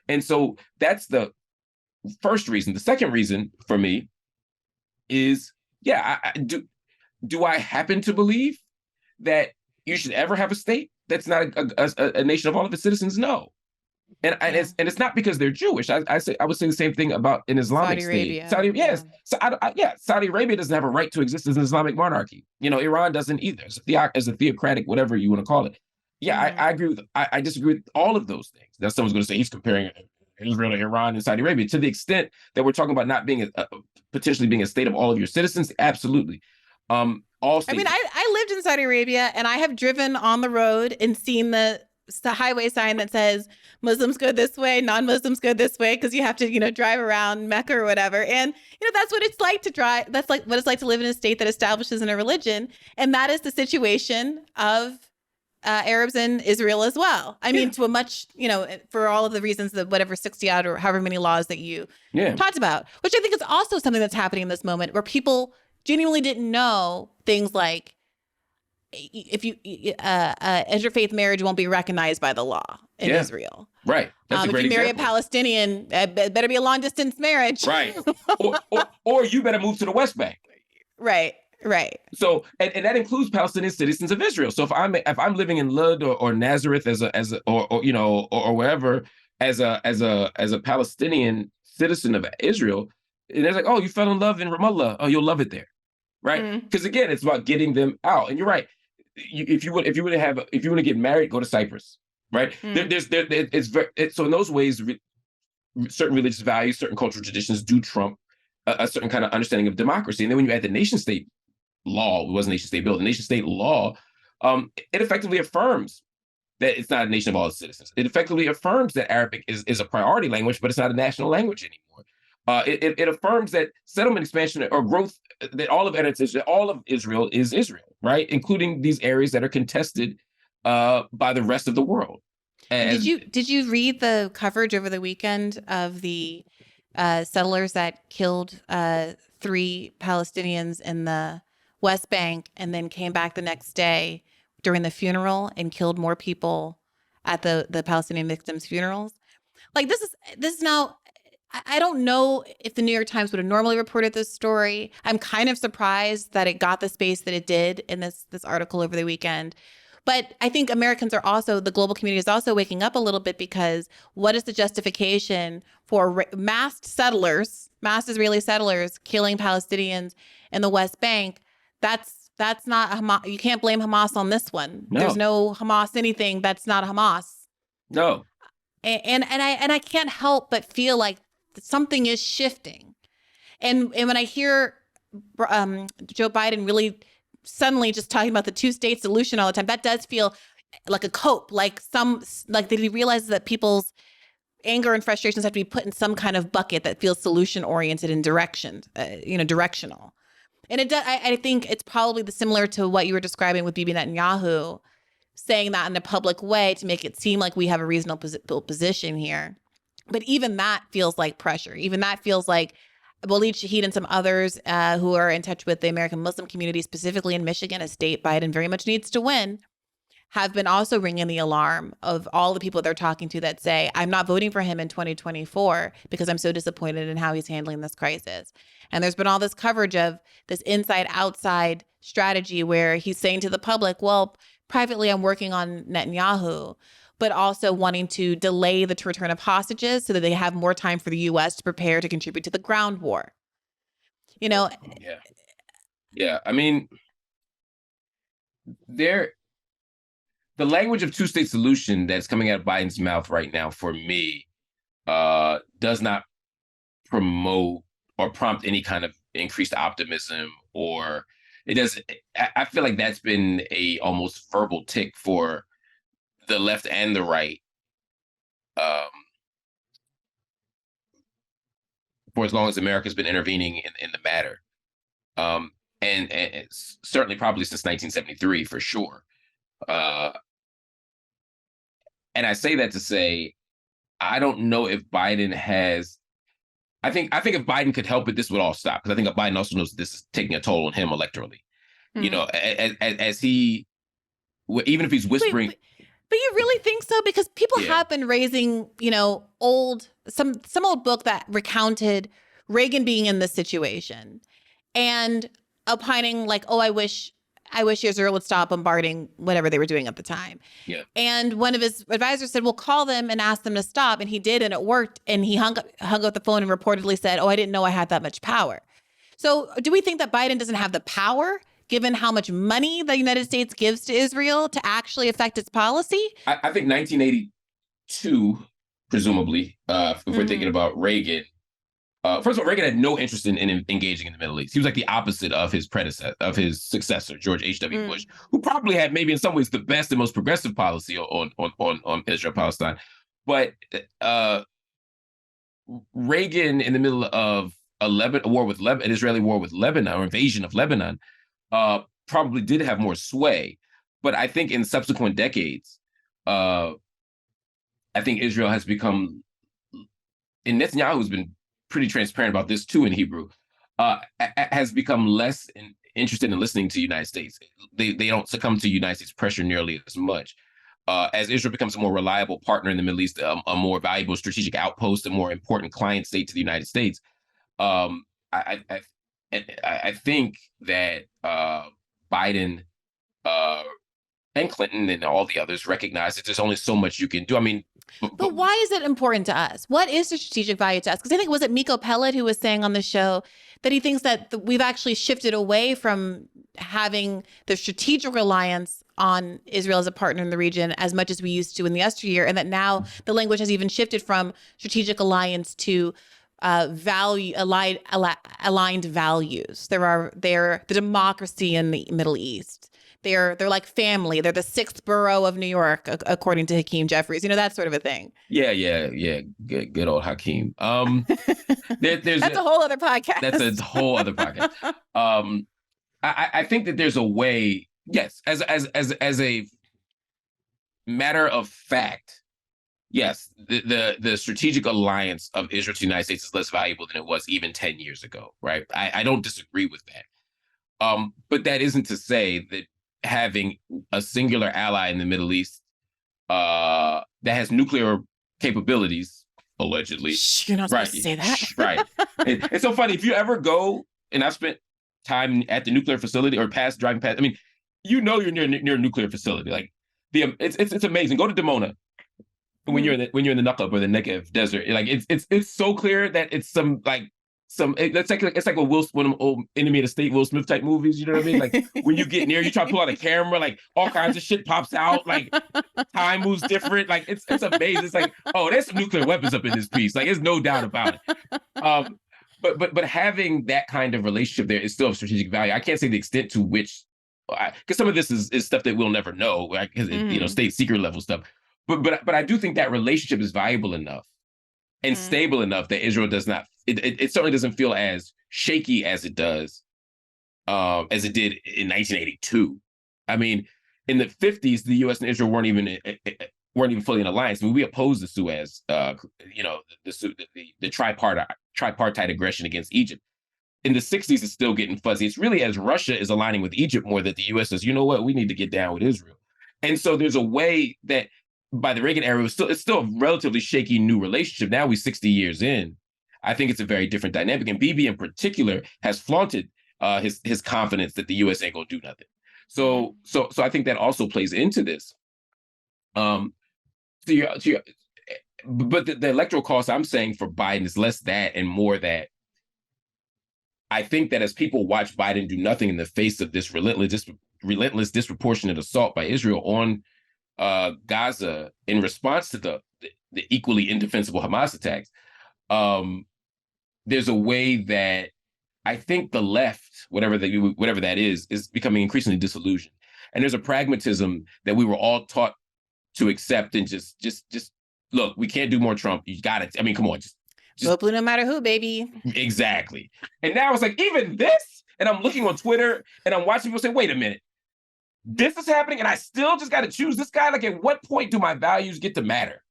Speaker 2: And so that's the first reason. The second reason for me is, do I happen to believe that you should ever have a state that's not a nation of all of its citizens? No. And it's not because they're Jewish. I would say the same thing about an Islamic state. Saudi Arabia doesn't have a right to exist as an Islamic monarchy. You know, Iran doesn't either. As a theocratic, whatever you want to call it. I agree with. I disagree with all of those things. Now someone's going to say he's comparing Israel to Iran and Saudi Arabia. To the extent that we're talking about not being potentially being a state of all of your citizens, absolutely.
Speaker 1: I mean, I lived in Saudi Arabia, and I have driven on the road and seen the highway sign that says Muslims go this way, non-Muslims go this way, because you have to, you know, drive around Mecca or whatever. And, you know, that's what it's like to drive. That's like what it's like to live in a state that establishes in a religion. And that is the situation of Arabs in Israel as well. I mean, to a much, you know, for all of the reasons that whatever 60 odd or however many laws that you talked about, which I think is also something that's happening in this moment where people genuinely didn't know things like, if you interfaith marriage won't be recognized by the law in Israel.
Speaker 2: Right. That's a great
Speaker 1: if you marry
Speaker 2: example.
Speaker 1: a Palestinian, it better be a long distance marriage.
Speaker 2: Right. or you better move to the West Bank.
Speaker 1: Right.
Speaker 2: So and that includes Palestinian citizens of Israel. So if I'm living in Lud or Nazareth or wherever as a Palestinian citizen of Israel, and they're like, oh, you fell in love in Ramallah, oh, you'll love it there. Right. Because again, it's about getting them out. And you're right. If you want to get married, go to Cyprus, right? So in those ways, certain religious values, certain cultural traditions do trump a certain kind of understanding of democracy. And then when you add the nation state law, it wasn't nation state bill, the nation state law, it effectively affirms that it's not a nation of all its citizens. It effectively affirms that Arabic is a priority language, but it's not a national language anymore. It affirms that settlement expansion or growth, that all of Israel is Israel, right? Including these areas that are contested by the rest of the world. And
Speaker 1: did you read the coverage over the weekend of the settlers that killed 3 Palestinians in the West Bank and then came back the next day during the funeral and killed more people at the Palestinian victims' funerals? Like this is now. I don't know if the New York Times would have normally reported this story. I'm kind of surprised that it got the space that it did in this article over the weekend. But I think Americans are also, the global community is also waking up a little bit, because what is the justification for massed Israeli settlers killing Palestinians in the West Bank? That's not Hamas. You can't blame Hamas on this one.
Speaker 2: No.
Speaker 1: There's no Hamas anything that's not Hamas.
Speaker 2: No.
Speaker 1: And I can't help but feel like something is shifting. And when I hear Joe Biden really suddenly just talking about the two-state solution all the time, that does feel like a cope, like that he realizes that people's anger and frustrations have to be put in some kind of bucket that feels solution-oriented and directional. And it does. I think it's probably similar to what you were describing with Bibi Netanyahu, saying that in a public way to make it seem like we have a reasonable position here. But even that feels like pressure. Even that feels like Walid Shahid and some others who are in touch with the American Muslim community, specifically in Michigan, a state Biden very much needs to win, have been also ringing the alarm of all the people they're talking to that say, I'm not voting for him in 2024 because I'm so disappointed in how he's handling this crisis. And there's been all this coverage of this inside-outside strategy where he's saying to the public, well, privately, I'm working on Netanyahu, but also wanting to delay the return of hostages so that they have more time for the U.S. to prepare to contribute to the ground war. You know?
Speaker 2: Yeah. I mean, the language of two-state solution that's coming out of Biden's mouth right now, for me, does not promote or prompt any kind of increased optimism, or it doesn't. I feel like that's been a almost verbal tick for the left and the right, for as long as America's been intervening in the matter. And it's certainly probably since 1973 for sure. And I say that to say, I don't know if Biden has. I think if Biden could help it, this would all stop, because I think Biden also knows this is taking a toll on him electorally. You know, as he, even if he's whispering.
Speaker 1: But you really think so? Because people have been raising, some old book that recounted Reagan being in this situation and opining like, oh, I wish Israel would stop bombarding whatever they were doing at the time.
Speaker 2: Yeah.
Speaker 1: And one of his advisors said, well, call them and ask them to stop. And he did, and it worked. And he hung up the phone and reportedly said, oh, I didn't know I had that much power. So do we think that Biden doesn't have the power, given how much money the United States gives to Israel, to actually affect its policy?
Speaker 2: I think 1982, presumably, if we're thinking about Reagan, first of all, Reagan had no interest in engaging in the Middle East. He was like the opposite of his successor, George H.W. Bush, who probably had maybe in some ways the best and most progressive policy on Israel-Palestine. But Reagan, in the middle of an Israeli war with Lebanon, or invasion of Lebanon, probably did have more sway. But I think in subsequent decades, I think Israel has become, and Netanyahu has been pretty transparent about this too in Hebrew, has become less interested in listening to the United States. They don't succumb to United States pressure nearly as much. As Israel becomes a more reliable partner in the Middle East, a more valuable strategic outpost, a more important client state to the United States, I think that Biden and Clinton and all the others recognize that there's only so much you can do. I mean,
Speaker 1: but why is it important to us? What is the strategic value to us? Because I think, was it Miko Pellet who was saying on the show that he thinks that we've actually shifted away from having the strategic reliance on Israel as a partner in the region as much as we used to in the yesteryear, and that now the language has even shifted from strategic alliance to aligned values. They're the democracy in the Middle East. They're like family. They're the sixth borough of New York, according to Hakeem Jeffries. That sort of a thing.
Speaker 2: Yeah. Good old Hakeem.
Speaker 1: That's a whole other podcast.
Speaker 2: That's a whole other podcast. I think that there's a way. Yes, as a matter of fact, yes, the strategic alliance of Israel to the United States is less valuable than it was even 10 years ago, right? I don't disagree with that. But that isn't to say that having a singular ally in the Middle East that has nuclear capabilities, allegedly.
Speaker 1: You're not supposed to say that.
Speaker 2: Right. It's so funny. If you ever go, and I've spent time at the nuclear facility or driving past, I mean, you're near a nuclear facility. Like it's amazing. Go to Dimona. When you're in the Naqab or the Negev desert, like it's so clear that it's it's like one of them old Enemy of the State Will Smith type movies. You know what I mean? Like when you get near, you try to pull out a camera, like all kinds of shit pops out, like time moves different. Like it's amazing. It's like, oh, there's some nuclear weapons up in this piece. Like there's no doubt about it. But having that kind of relationship there is still of strategic value. I can't say the extent to which, because some of this is stuff that we'll never know, right? Because state secret level stuff. But I do think that relationship is valuable enough and stable enough that Israel does not. It certainly doesn't feel as shaky as it does, as it did in 1982. I mean, in the 50s, the U.S. and Israel weren't even fully in alliance. I mean, we opposed the Suez, the tripartite aggression against Egypt. In the 60s, it's still getting fuzzy. It's really as Russia is aligning with Egypt more that the U.S. says, you know what, we need to get down with Israel. And so there's a way that by the Reagan era, it's still a relatively shaky new relationship. Now we're 60 years in. I think it's a very different dynamic. And Bibi in particular has flaunted his confidence that the U.S. ain't gonna do nothing. So I think that also plays into this. But the electoral cost I'm saying for Biden is less that and more that I think that as people watch Biden do nothing in the face of this relentless disproportionate assault by Israel on Gaza in response to the equally indefensible Hamas attacks, there's a way that I think the left, whatever that is becoming increasingly disillusioned. And there's a pragmatism that we were all taught to accept and just look, we can't do more Trump. You got it. I mean, come on,
Speaker 1: Go blue no matter who, baby.
Speaker 2: Exactly. And now it's like, even this, and I'm looking on Twitter and I'm watching people say, wait a minute, this is happening and I still just got to choose this guy? Like, at what point do my values get to matter?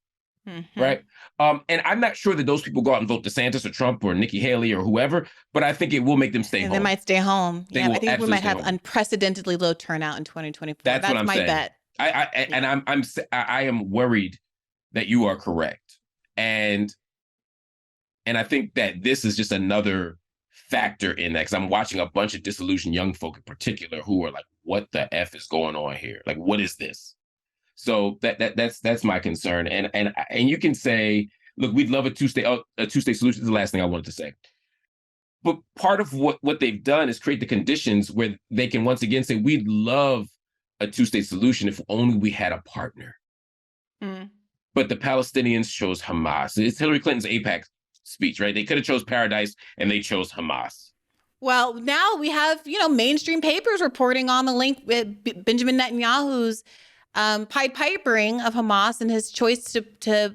Speaker 2: Right? And I'm not sure that those people go out and vote DeSantis or Trump or Nikki Haley or whoever, but I think it will make them stay home.
Speaker 1: They might stay home.
Speaker 2: They
Speaker 1: yeah,
Speaker 2: will
Speaker 1: I think we might have
Speaker 2: home.
Speaker 1: unprecedentedly low turnout in 2024.
Speaker 2: That's what I'm
Speaker 1: my
Speaker 2: saying.
Speaker 1: bet.
Speaker 2: I am worried that you are correct. And I think that this is just another factor in that, because I'm watching a bunch of disillusioned young folk in particular who are like, what the F is going on here? Like, what is this? So that's my concern. And you can say, look, we'd love a two-state solution. This is the last thing I wanted to say. But part of what they've done is create the conditions where they can once again say, we'd love a two-state solution if only we had a partner. But the Palestinians chose Hamas. It's Hillary Clinton's AIPAC speech, right? They could have chose paradise and they chose Hamas.
Speaker 1: Well, now we have, mainstream papers reporting on the link with Benjamin Netanyahu's Pied Pipering of Hamas and his choice to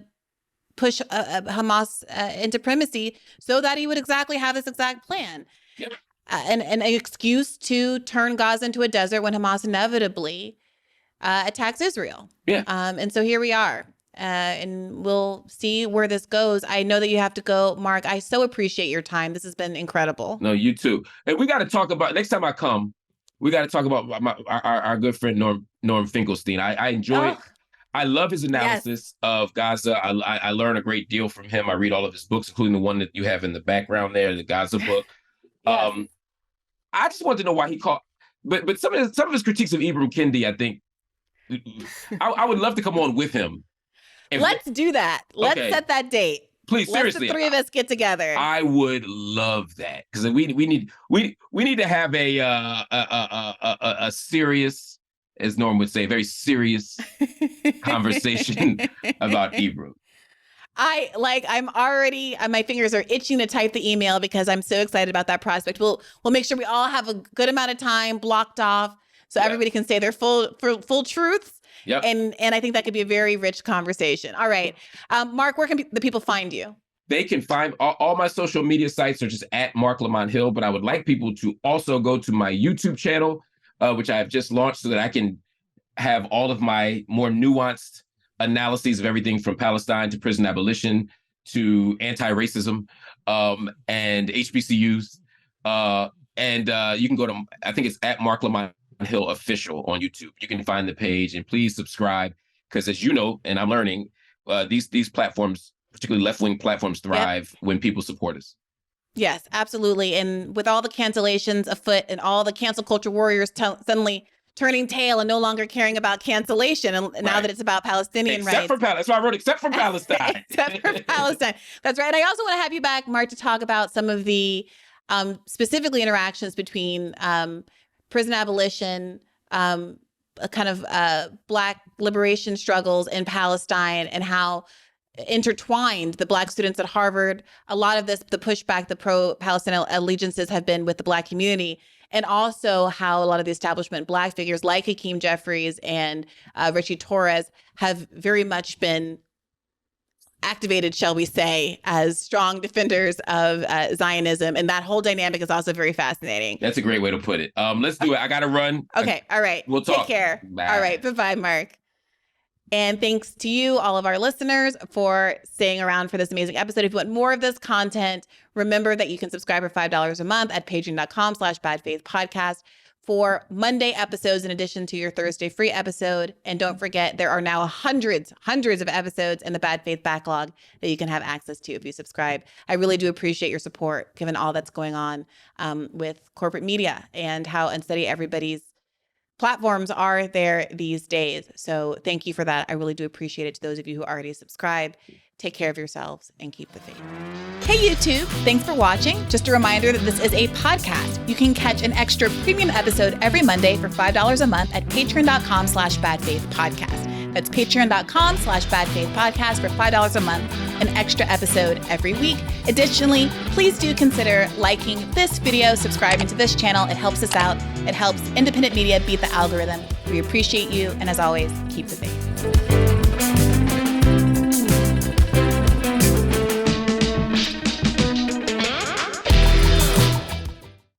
Speaker 1: push Hamas into primacy so that he would have this exact plan.
Speaker 2: Yep.
Speaker 1: And an excuse to turn Gaza into a desert when Hamas inevitably attacks Israel.
Speaker 2: Yeah.
Speaker 1: And so here we are. And we'll see where this goes. I know that you have to go, Mark. I so appreciate your time. This has been incredible.
Speaker 2: No, you too. And we got to talk about, next time I come, we got to talk about our good friend Norm Finkelstein. I enjoy it. I love his analysis of Gaza. I learn a great deal from him. I read all of his books, including the one that you have in the background there, the Gaza book. Yes. I just want to know why he called, but some of his critiques of Ibram Kendi, I think, I would love to come on with him.
Speaker 1: Let's do that. Let's set that date.
Speaker 2: Please, seriously.
Speaker 1: Let's the three of us get together.
Speaker 2: I would love that, because we need to have a serious, as Norm would say, very serious conversation about Ibram.
Speaker 1: I'm already, my fingers are itching to type the email because I'm so excited about that prospect. We'll make sure we all have a good amount of time blocked off so everybody can say their full truths.
Speaker 2: Yep.
Speaker 1: And I think that could be a very rich conversation. All right. Mark, where can the people find you?
Speaker 2: They can find all my social media sites are just at Marc Lamont Hill, but I would like people to also go to my YouTube channel, which I have just launched, so that I can have all of my more nuanced analyses of everything from Palestine to prison abolition to anti-racism and HBCUs. And you can go to, I think it's at Marc Lamont Hill Official on YouTube. You can find the page, and please subscribe, because as you know, and I'm learning, these platforms, particularly left-wing platforms, thrive when people support us.
Speaker 1: Yes, absolutely. And with all the cancellations afoot and all the cancel culture warriors suddenly turning tail and no longer caring about cancellation, and now that it's about Palestinian rights.
Speaker 2: That's why I wrote except for Palestine.
Speaker 1: Except for Palestine. That's right. And I also want to have you back, Mark, to talk about some of the specifically interactions between prison abolition, kind of Black liberation struggles in Palestine, and how intertwined the Black students at Harvard, a lot of this, the pushback, the pro-Palestinian allegiances have been with the Black community, and also how a lot of the establishment Black figures like Hakeem Jeffries and Richie Torres have very much been activated, shall we say, as strong defenders of Zionism. And that whole dynamic is also very fascinating.
Speaker 2: That's a great way to put it. Let's do it. I got to run.
Speaker 1: Okay. All right.
Speaker 2: We'll talk.
Speaker 1: Take care.
Speaker 2: Bye.
Speaker 1: All right. Bye-bye, Mark. And thanks to you, all of our listeners, for staying around for this amazing episode. If you want more of this content, remember that you can subscribe for $5 a month at patreon.com/badfaithpodcast for Monday episodes in addition to your Thursday free episode. And don't forget, there are now hundreds of episodes in the Bad Faith backlog that you can have access to if you subscribe. I really do appreciate your support, given all that's going on with corporate media and how unsteady everybody's platforms are there these days. So thank you for that. I really do appreciate it. To those of you who already subscribe, take care of yourselves and keep the faith. Hey YouTube, thanks for watching. Just a reminder that this is a podcast. You can catch an extra premium episode every Monday for $5 a month at patreon.com/badfaithpodcast. That's patreon.com/badfaithpodcast for $5 a month, an extra episode every week. Additionally, please do consider liking this video, subscribing to this channel. It helps us out. It helps independent media beat the algorithm. We appreciate you. And as always, keep the faith.